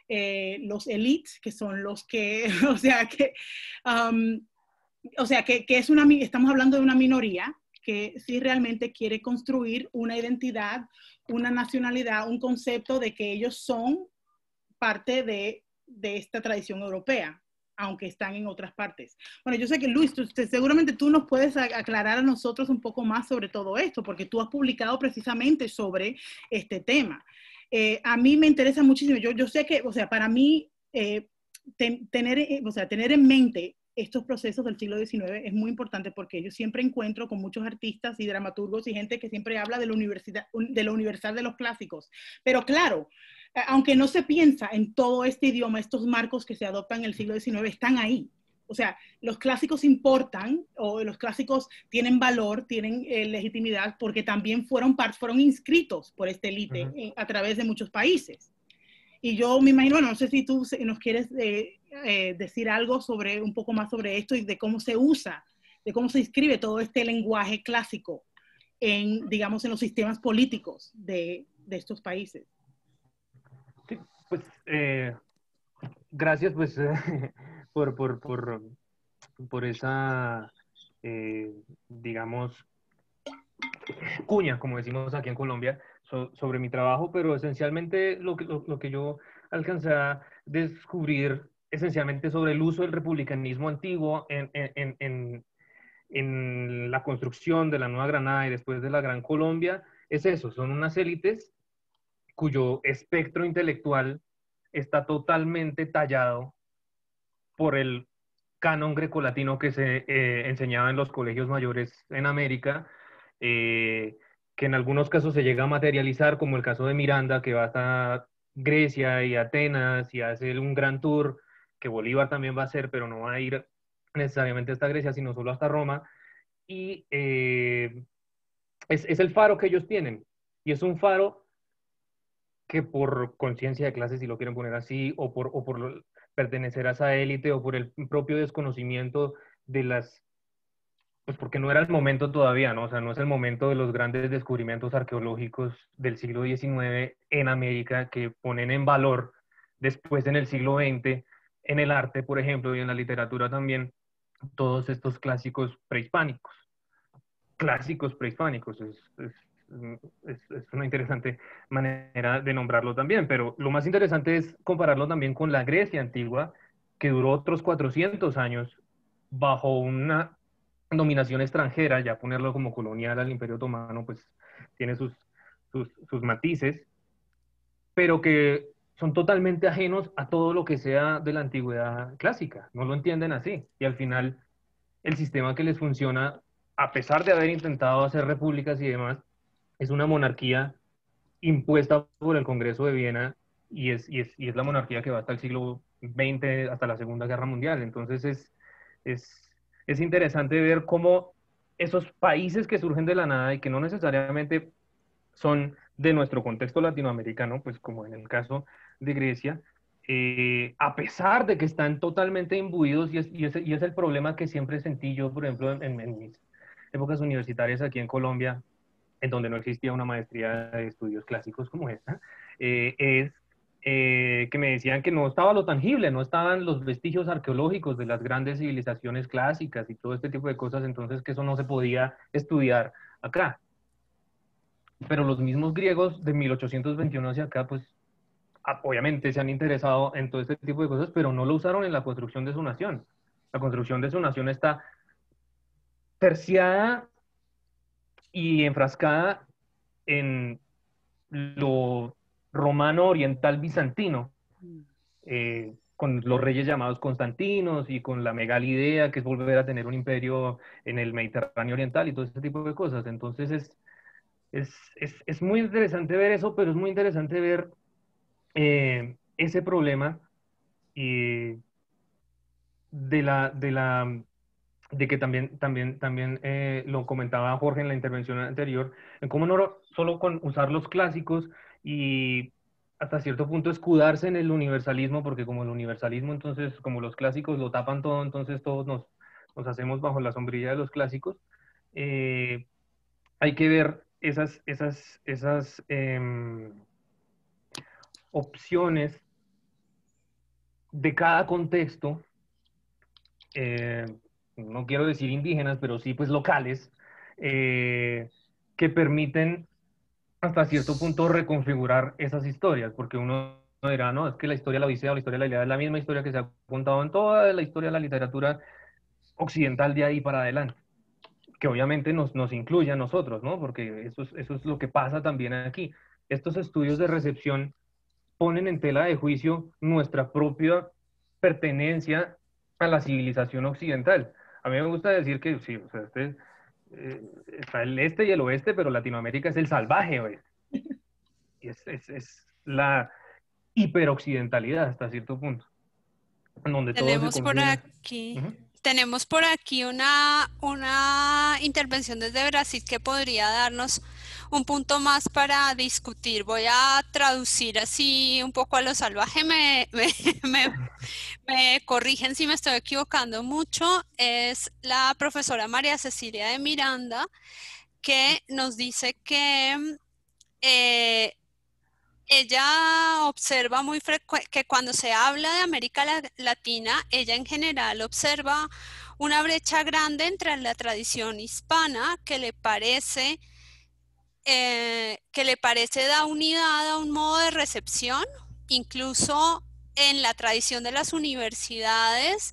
[SPEAKER 3] los elites, que son los que, o sea, que es estamos hablando de una minoría que sí realmente quiere construir una identidad, una nacionalidad, un concepto de que ellos son parte de esta tradición europea, aunque están en otras partes. Bueno, yo sé que Luis, seguramente tú nos puedes aclarar a nosotros un poco más sobre todo esto, porque tú has publicado precisamente sobre este tema. A mí me interesa muchísimo, yo sé que, o sea, para mí, tener en mente estos procesos del siglo XIX es muy importante porque yo siempre encuentro con muchos artistas y dramaturgos y gente que siempre habla de lo universal de los clásicos. Pero claro, aunque no se piensa en todo este idioma, estos marcos que se adoptan en el siglo XIX están ahí. O sea, los clásicos importan, o los clásicos tienen valor, tienen legitimidad, porque también fueron inscritos por esta élite a través de muchos países. Y yo me imagino, bueno, no sé si tú nos quieres decir algo sobre un poco más sobre esto y de cómo se usa, de cómo se inscribe todo este lenguaje clásico en, digamos, en los sistemas políticos de estos países.
[SPEAKER 5] Sí, pues gracias pues por esa, digamos, cuña, como decimos aquí en Colombia, sobre mi trabajo, pero esencialmente lo que yo alcancé a descubrir esencialmente sobre el uso del republicanismo antiguo en la construcción de la Nueva Granada y después de la Gran Colombia, es eso, son unas élites cuyo espectro intelectual está totalmente tallado por el canon grecolatino que se enseñaba en los colegios mayores en América, que en algunos casos se llega a materializar, como el caso de Miranda, que va hasta Grecia y Atenas y hace un gran tour, que Bolívar también va a hacer, pero no va a ir necesariamente hasta Grecia, sino solo hasta Roma. Y es el faro que ellos tienen. Y es un faro que por conciencia de clase, si lo quieren poner así, o por pertenecer a esa élite, o por el propio desconocimiento de las, pues porque no era el momento todavía, ¿no? O sea, no es el momento de los grandes descubrimientos arqueológicos del siglo XIX en América que ponen en valor después en el siglo XX, en el arte, por ejemplo, y en la literatura también, todos estos clásicos prehispánicos. Clásicos prehispánicos, es una interesante manera de nombrarlo también, pero lo más interesante es compararlo también con la Grecia antigua, que duró otros 400 años bajo una dominación extranjera, ya ponerlo como colonial al Imperio Otomano, pues tiene sus matices, pero que son totalmente ajenos a todo lo que sea de la antigüedad clásica, no lo entienden así, y al final el sistema que les funciona, a pesar de haber intentado hacer repúblicas y demás, es una monarquía impuesta por el Congreso de Viena y es la monarquía que va hasta el siglo XX, hasta la Segunda Guerra Mundial. Entonces es interesante ver cómo esos países que surgen de la nada y que no necesariamente son de nuestro contexto latinoamericano, pues como en el caso de Grecia, a pesar de que están totalmente imbuidos, y es el problema que siempre sentí yo, por ejemplo, en mis épocas universitarias aquí en Colombia, en donde no existía una maestría de estudios clásicos como esta, es que me decían que no estaba lo tangible, no estaban los vestigios arqueológicos de las grandes civilizaciones clásicas y todo este tipo de cosas, entonces que eso no se podía estudiar acá. Pero los mismos griegos de 1821 hacia acá, pues obviamente se han interesado en todo este tipo de cosas, pero no lo usaron en la construcción de su nación. La construcción de su nación está terciada y enfrascada en lo romano oriental bizantino, con los reyes llamados Constantinos y con la megalidea que es volver a tener un imperio en el Mediterráneo oriental y todo ese tipo de cosas. Entonces es muy interesante ver eso, pero es muy interesante ver ese problema de de que también lo comentaba Jorge en la intervención anterior, en cómo no solo con usar los clásicos y hasta cierto punto escudarse en el universalismo, porque como el universalismo, entonces, como los clásicos lo tapan todo, entonces todos nos hacemos bajo la sombrilla de los clásicos. Hay que ver esas opciones de cada contexto, eh, no quiero decir indígenas, pero sí pues locales, que permiten hasta cierto punto reconfigurar esas historias, porque uno dirá, no, es que la historia de la Odisea o la historia de la Ilíada es la misma historia que se ha contado en toda la historia de la literatura occidental de ahí para adelante, que obviamente nos incluye a nosotros, ¿no? Porque eso es lo que pasa también aquí. Estos estudios de recepción ponen en tela de juicio nuestra propia pertenencia a la civilización occidental. A mí me gusta decir que sí, o sea, está el este y el oeste, pero Latinoamérica es el salvaje oeste. Y es la hiperoccidentalidad hasta cierto punto, en donde todo se
[SPEAKER 2] Tenemos por
[SPEAKER 5] conjuga.
[SPEAKER 2] aquí,
[SPEAKER 5] Ujú.
[SPEAKER 2] tenemos por aquí una intervención desde Brasil que podría darnos un punto más para discutir. Voy a traducir así un poco a lo salvaje. Me corrigen si me estoy equivocando mucho. Es la profesora María Cecilia de Miranda que nos dice que eh, ella observa que cuando se habla de América Latina, ella en general observa una brecha grande entre la tradición hispana que le parece da unidad a un modo de recepción, incluso en la tradición de las universidades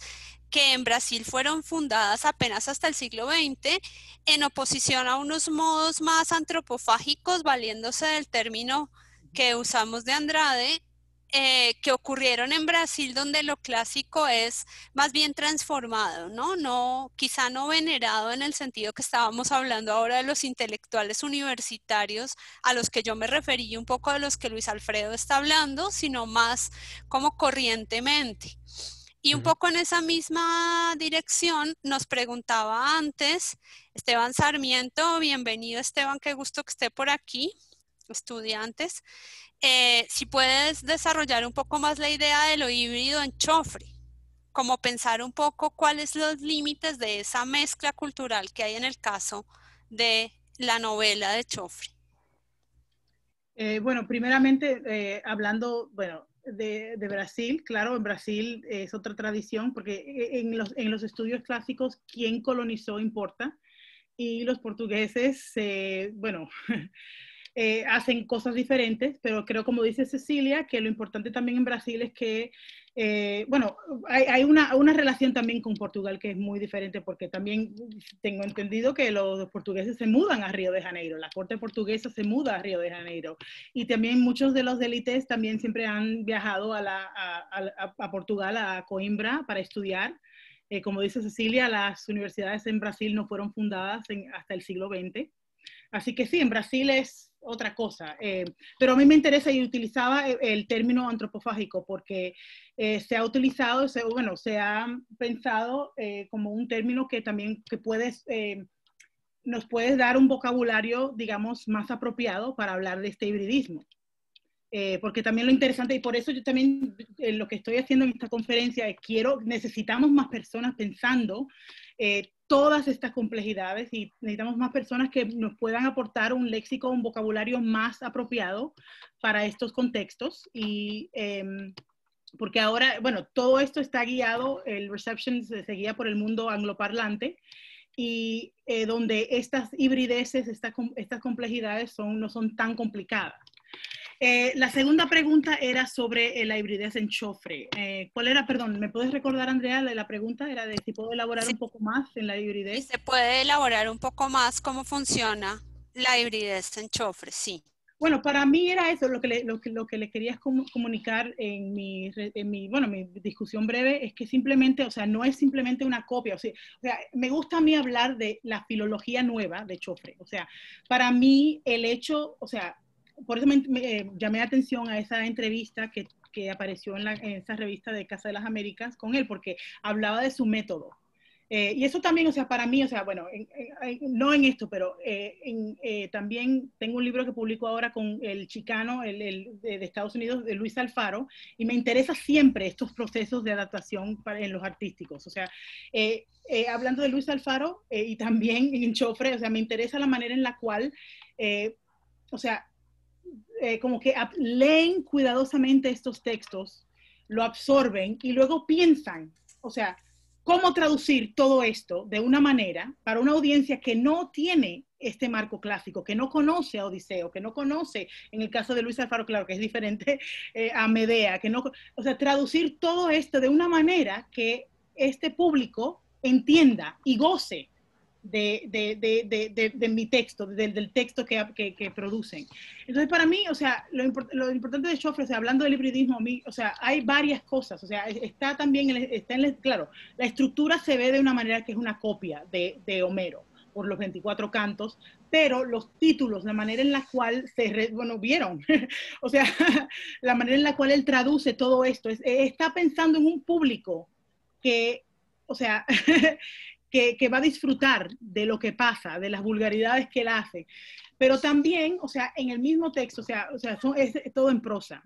[SPEAKER 2] que en Brasil fueron fundadas apenas hasta el siglo XX, en oposición a unos modos más antropofágicos, valiéndose del término que usamos de Andrade, que ocurrieron en Brasil, donde lo clásico es más bien transformado, ¿no? No, quizá no venerado en el sentido que estábamos hablando ahora de los intelectuales universitarios, a los que yo me referí un poco de los que Luis Alfredo está hablando, sino más como corrientemente. Y un poco en esa misma dirección nos preguntaba antes Esteban Sarmiento, bienvenido Esteban, qué gusto que esté por aquí, estudiantes. Si puedes desarrollar un poco más la idea de lo híbrido en Chofre, como pensar un poco cuáles son los límites de esa mezcla cultural que hay en el caso de la novela de Chofre.
[SPEAKER 3] Bueno, primeramente, hablando, bueno, de Brasil, claro, en Brasil es otra tradición, porque en los estudios clásicos, ¿quién colonizó importa? Y los portugueses, bueno, hacen cosas diferentes, pero creo, como dice Cecilia, que lo importante también en Brasil es que, bueno, hay una relación también con Portugal que es muy diferente, porque también tengo entendido que los portugueses se mudan a Río de Janeiro, la corte portuguesa se muda a Río de Janeiro, y también muchos de los élites también siempre han viajado a Portugal, a Coimbra, para estudiar. Como dice Cecilia, las universidades en Brasil no fueron fundadas hasta el siglo XX. Así que sí, en Brasil es otra cosa. Pero a mí me interesa y utilizaba el término antropofágico porque se ha utilizado, se ha pensado como un término que también que puedes nos puedes dar un vocabulario, digamos, más apropiado para hablar de este hibridismo. Porque también lo interesante, y por eso yo también lo que estoy haciendo en esta conferencia es necesitamos más personas pensando todas estas complejidades, y necesitamos más personas que nos puedan aportar un léxico, un vocabulario más apropiado para estos contextos. Y porque ahora, bueno, todo esto está guiado, el Reception se guía por el mundo angloparlante, y donde estas hibrideces, estas complejidades no son tan complicadas. La segunda pregunta era sobre la hibridez en Chofre. ¿Cuál era? Perdón, ¿me puedes recordar, Andrea? La pregunta era de si puedo elaborar un poco más en la hibridez.
[SPEAKER 6] ¿Y se puede elaborar un poco más cómo funciona la hibridez en Chofre? Sí.
[SPEAKER 3] Bueno, para mí era eso, lo que le quería comunicar en mi discusión breve, es que simplemente, o sea, no es simplemente una copia, o sea, me gusta a mí hablar de la filología nueva de Chofre. O sea, para mí el hecho, o sea, por eso me llamé la atención a esa entrevista que apareció en esa revista de Casa de las Américas con él, porque hablaba de su método. Y eso también, o sea, para mí, o sea, bueno, no en esto, pero también tengo un libro que publico ahora con el chicano de Estados Unidos, de Luis Alfaro, y me interesa siempre estos procesos de adaptación en los artísticos. O sea, hablando de Luis Alfaro y también en Chofre, o sea, me interesa la manera en la cual, o sea, como que leen cuidadosamente estos textos, lo absorben y luego piensan, o sea, cómo traducir todo esto de una manera para una audiencia que no tiene este marco clásico, que no conoce a Odiseo, que no conoce, en el caso de Luis Alfaro, claro que es diferente a Medea, o sea, traducir todo esto de una manera que este público entienda y goce de mi texto, del texto que producen. Entonces, para mí, o sea, lo importante de Chofre, o sea, hablando del hibridismo, o sea, hay varias cosas, o sea, está también, claro, la estructura se ve de una manera que es una copia de Homero, por los 24 cantos, pero los títulos, la manera en la cual vieron, o sea, la manera en la cual él traduce todo esto, está pensando en un público que, o sea, que va a disfrutar de lo que pasa, de las vulgaridades que él hace, pero también, o sea, en el mismo texto, o sea es todo en prosa.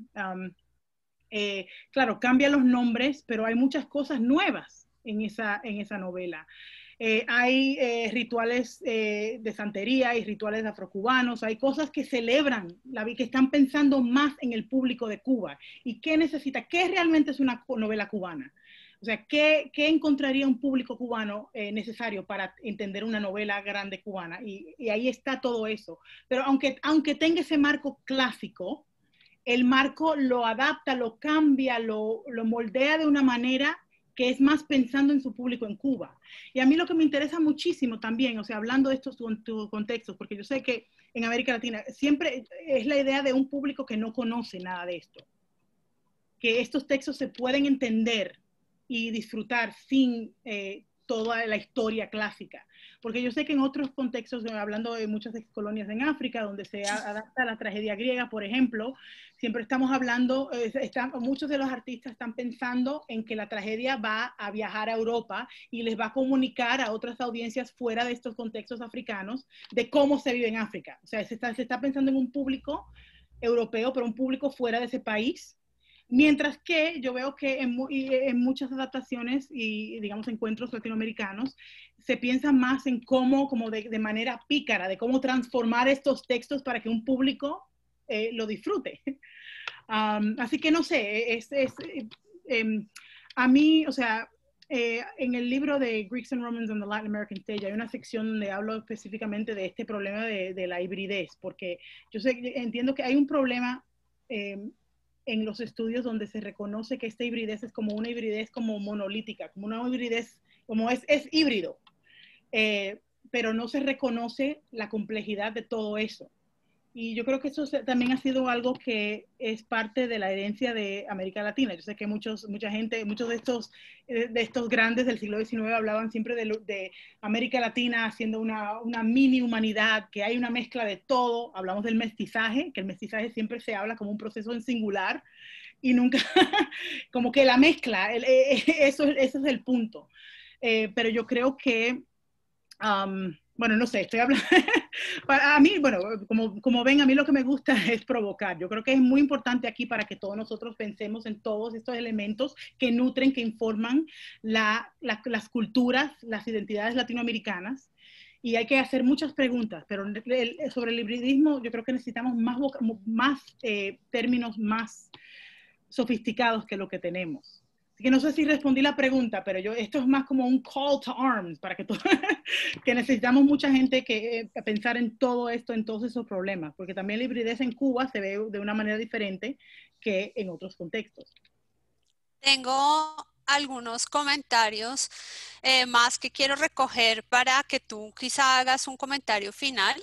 [SPEAKER 3] Claro, cambia los nombres, pero hay muchas cosas nuevas en esa novela. Hay rituales de santería y rituales afrocubanos, hay cosas que celebran que están pensando más en el público de Cuba. ¿Y qué necesita? ¿Qué realmente es una novela cubana? O sea, ¿qué encontraría un público cubano necesario para entender una novela grande cubana? Y ahí está todo eso. Pero aunque tenga ese marco clásico, el marco lo adapta, lo cambia, lo moldea de una manera que es más pensando en su público en Cuba. Y a mí lo que me interesa muchísimo también, o sea, hablando de estos contextos, porque yo sé que en América Latina siempre es la idea de un público que no conoce nada de esto, que estos textos se pueden entender y disfrutar sin toda la historia clásica. Porque yo sé que en otros contextos, hablando de muchas colonias en África, donde se adapta la tragedia griega, por ejemplo, siempre estamos hablando, muchos de los artistas están pensando en que la tragedia va a viajar a Europa y les va a comunicar a otras audiencias fuera de estos contextos africanos de cómo se vive en África. O sea, se está pensando en un público europeo, pero un público fuera de ese país. Mientras que yo veo que en muchas adaptaciones y, digamos, encuentros latinoamericanos, se piensa más en cómo, como de manera pícara, de cómo transformar estos textos para que un público lo disfrute. Así que no sé, a mí, o sea, en el libro de Greeks and Romans on the Latin American Stage hay una sección donde hablo específicamente de este problema de la hibridez, porque entiendo que hay un problema en los estudios donde se reconoce que esta hibridez es como una hibridez como monolítica, como una hibridez, como es híbrido, pero no se reconoce la complejidad de todo eso. Y yo creo que eso también ha sido algo que es parte de la herencia de América Latina. Yo sé que muchos de estos grandes del siglo XIX hablaban siempre de América Latina siendo una mini humanidad, que hay una mezcla de todo. Hablamos del mestizaje, que el mestizaje siempre se habla como un proceso en singular y nunca, como que la mezcla, eso es el punto. Pero yo creo que bueno, no sé, estoy hablando, a mí, bueno, como ven, a mí lo que me gusta es provocar. Yo creo que es muy importante aquí para que todos nosotros pensemos en todos estos elementos que nutren, que informan las culturas, las identidades latinoamericanas. Y hay que hacer muchas preguntas, pero sobre el hibridismo yo creo que necesitamos más términos más sofisticados que lo que tenemos. Así que no sé si respondí la pregunta, pero esto es más como un call to arms, para que que necesitamos mucha gente que pensar en todo esto, en todos esos problemas, porque también la hibridez en Cuba se ve de una manera diferente que en otros contextos.
[SPEAKER 6] Tengo algunos comentarios más que quiero recoger para que tú quizá hagas un comentario final.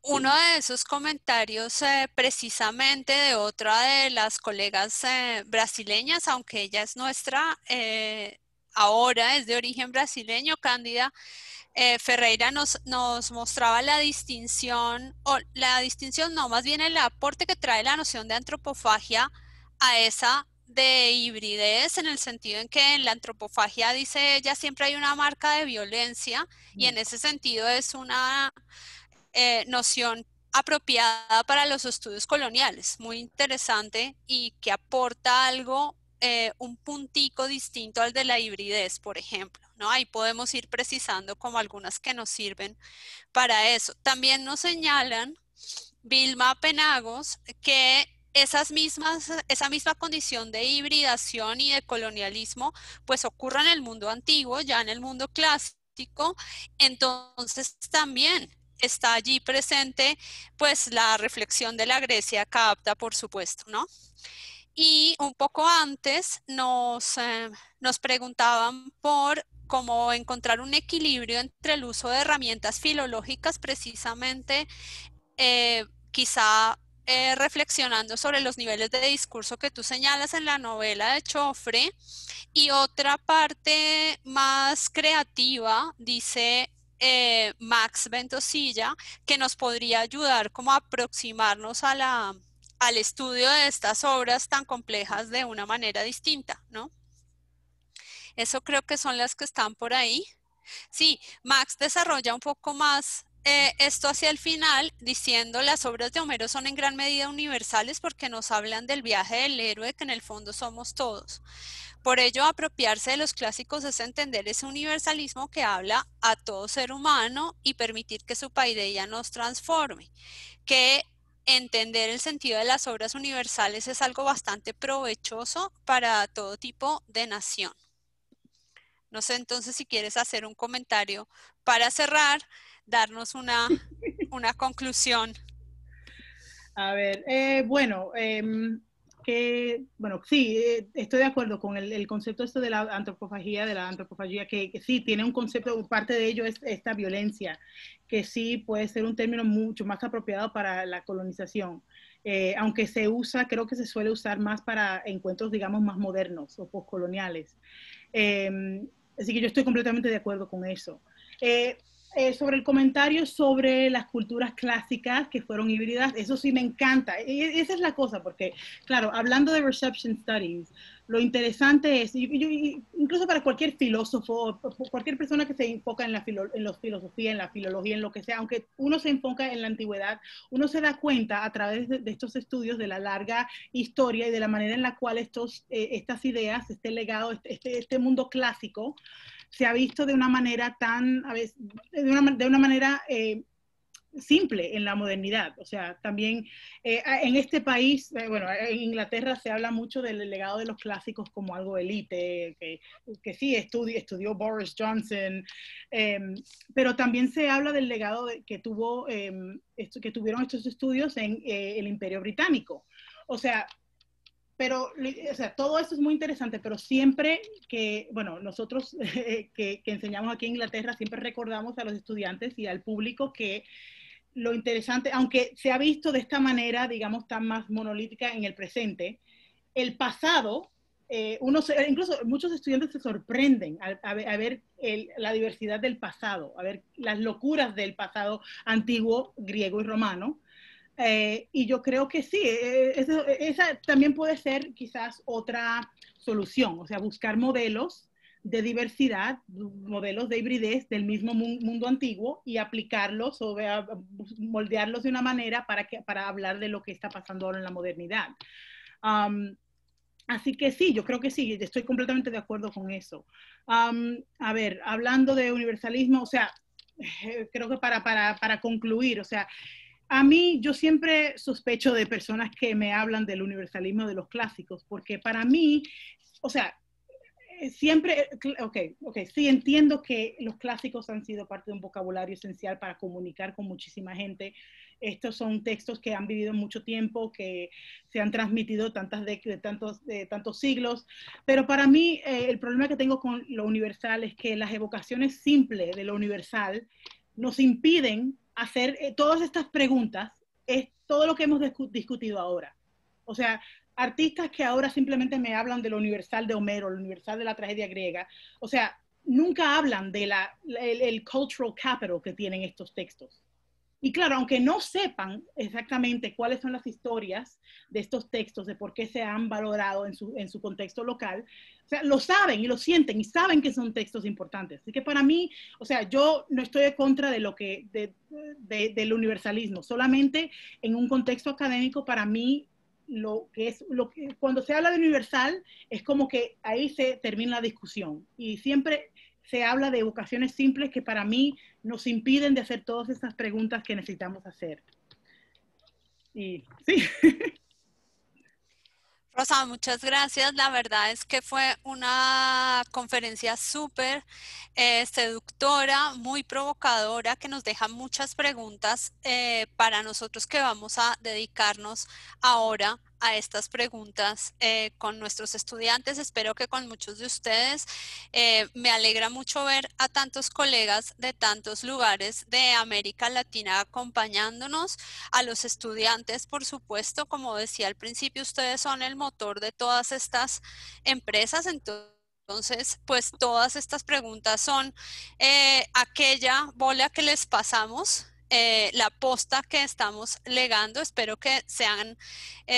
[SPEAKER 6] Uno de esos comentarios precisamente de otra de las colegas brasileñas, aunque ella es nuestra, ahora es de origen brasileño, Cándida Ferreira nos mostraba la distinción, no, más bien el aporte que trae la noción de antropofagia a esa de hibridez, en el sentido en que en la antropofagia, dice ella, siempre hay una marca de violencia y en ese sentido es una noción apropiada para los estudios coloniales, muy interesante y que aporta algo, un puntico distinto al de la hibridez, por ejemplo, ¿no? Ahí podemos ir precisando como algunas que nos sirven para eso. También nos señalan, Vilma Penagos, que esa misma condición de hibridación y de colonialismo pues ocurre en el mundo antiguo, ya en el mundo clásico, entonces también está allí presente pues la reflexión de la Grecia capta, por supuesto, ¿no? Y un poco antes nos preguntaban por cómo encontrar un equilibrio entre el uso de herramientas filológicas, precisamente quizá reflexionando sobre los niveles de discurso que tú señalas en la novela de Chofre, y otra parte más creativa, dice Max Ventosilla, que nos podría ayudar como a aproximarnos al estudio de estas obras tan complejas de una manera distinta, ¿no? Eso creo que son las que están por ahí. Sí, Max desarrolla un poco más esto hacia el final, diciendo las obras de Homero son en gran medida universales porque nos hablan del viaje del héroe que en el fondo somos todos. Por ello, apropiarse de los clásicos es entender ese universalismo que habla a todo ser humano y permitir que su paideia nos transforme, que entender el sentido de las obras universales es algo bastante provechoso para todo tipo de nación. No sé entonces si quieres hacer un comentario para cerrar, darnos una conclusión.
[SPEAKER 3] A ver, bueno, sí, estoy de acuerdo con el concepto este de la antropofagía, que sí tiene un concepto, parte de ello es esta violencia, que sí puede ser un término mucho más apropiado para la colonización, aunque creo que se suele usar más para encuentros, digamos, más modernos o postcoloniales. Así que yo estoy completamente de acuerdo con eso. Sobre el comentario sobre las culturas clásicas que fueron híbridas, eso sí me encanta. Esa es la cosa, porque, claro, hablando de Reception Studies, lo interesante es, incluso para cualquier filósofo, cualquier persona que se enfoca en la filosofía, en la filología, en lo que sea, aunque uno se enfoca en la antigüedad, uno se da cuenta a través de estos estudios de la larga historia y de la manera en la cual estas ideas, este legado, este mundo clásico, se ha visto de una manera de una manera simple en la modernidad. O sea, también en este país, bueno, en Inglaterra se habla mucho del legado de los clásicos como algo élite, que sí estudió Boris Johnson, pero también se habla del legado que tuvieron estos estudios en el Imperio Británico. O sea, todo esto es muy interesante, pero siempre que, bueno, nosotros que enseñamos aquí en Inglaterra, siempre recordamos a los estudiantes y al público que lo interesante, aunque se ha visto de esta manera, digamos, tan más monolítica en el presente, el pasado, incluso muchos estudiantes se sorprenden a ver la diversidad del pasado, a ver las locuras del pasado antiguo, griego y romano. Y yo creo que sí, esa también puede ser quizás otra solución, o sea, buscar modelos de diversidad, modelos de hibridez del mismo mundo antiguo y aplicarlos o moldearlos de una manera para hablar de lo que está pasando ahora en la modernidad. Así que sí, yo creo que sí, estoy completamente de acuerdo con eso. A ver, hablando de universalismo, o sea, creo que para concluir, o sea, a mí yo siempre sospecho de personas que me hablan del universalismo de los clásicos, porque para mí, o sea, siempre, sí entiendo que los clásicos han sido parte de un vocabulario esencial para comunicar con muchísima gente. Estos son textos que han vivido mucho tiempo, que se han transmitido tantos siglos, pero para mí el problema que tengo con lo universal es que las evocaciones simples de lo universal nos impiden hacer todas estas preguntas, es todo lo que hemos discutido ahora. O sea, artistas que ahora simplemente me hablan de lo universal de Homero, lo universal de la tragedia griega, o sea, nunca hablan de el cultural capital que tienen estos textos. Y claro, aunque no sepan exactamente cuáles son las historias de estos textos, de por qué se han valorado en su contexto local, o sea, lo saben y lo sienten y saben que son textos importantes. Así que para mí, o sea, yo no estoy en contra de del universalismo, solamente en un contexto académico para mí cuando se habla de universal es como que ahí se termina la discusión y siempre se habla de evocaciones simples que para mí nos impiden de hacer todas estas preguntas que necesitamos hacer. Y sí.
[SPEAKER 6] Rosa, muchas gracias. La verdad es que fue una conferencia súper seductora, muy provocadora, que nos deja muchas preguntas para nosotros que vamos a dedicarnos ahora a estas preguntas con nuestros estudiantes. Espero que con muchos de ustedes. Me alegra mucho ver a tantos colegas de tantos lugares de América Latina acompañándonos, a los estudiantes, por supuesto, como decía al principio, ustedes son el motor de todas estas empresas. Entonces, pues todas estas preguntas son aquella bola que les pasamos, la posta que estamos legando. Espero que sean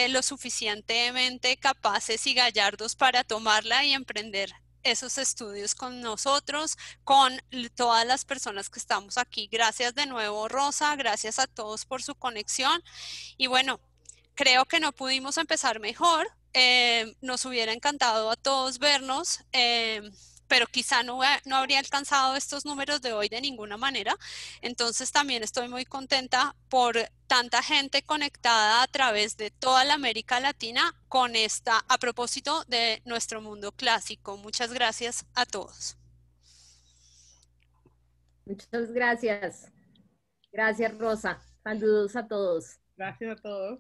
[SPEAKER 6] lo suficientemente capaces y gallardos para tomarla y emprender esos estudios con nosotros, con todas las personas que estamos aquí. Gracias de nuevo, Rosa, gracias a todos por su conexión. Y bueno, creo que no pudimos empezar mejor. Nos hubiera encantado a todos vernos, pero quizá no habría alcanzado estos números de hoy de ninguna manera. Entonces también estoy muy contenta por tanta gente conectada a través de toda la América Latina con a propósito de nuestro mundo clásico. Muchas gracias a todos.
[SPEAKER 1] Muchas gracias. Gracias, Rosa. Saludos a todos.
[SPEAKER 3] Gracias a todos.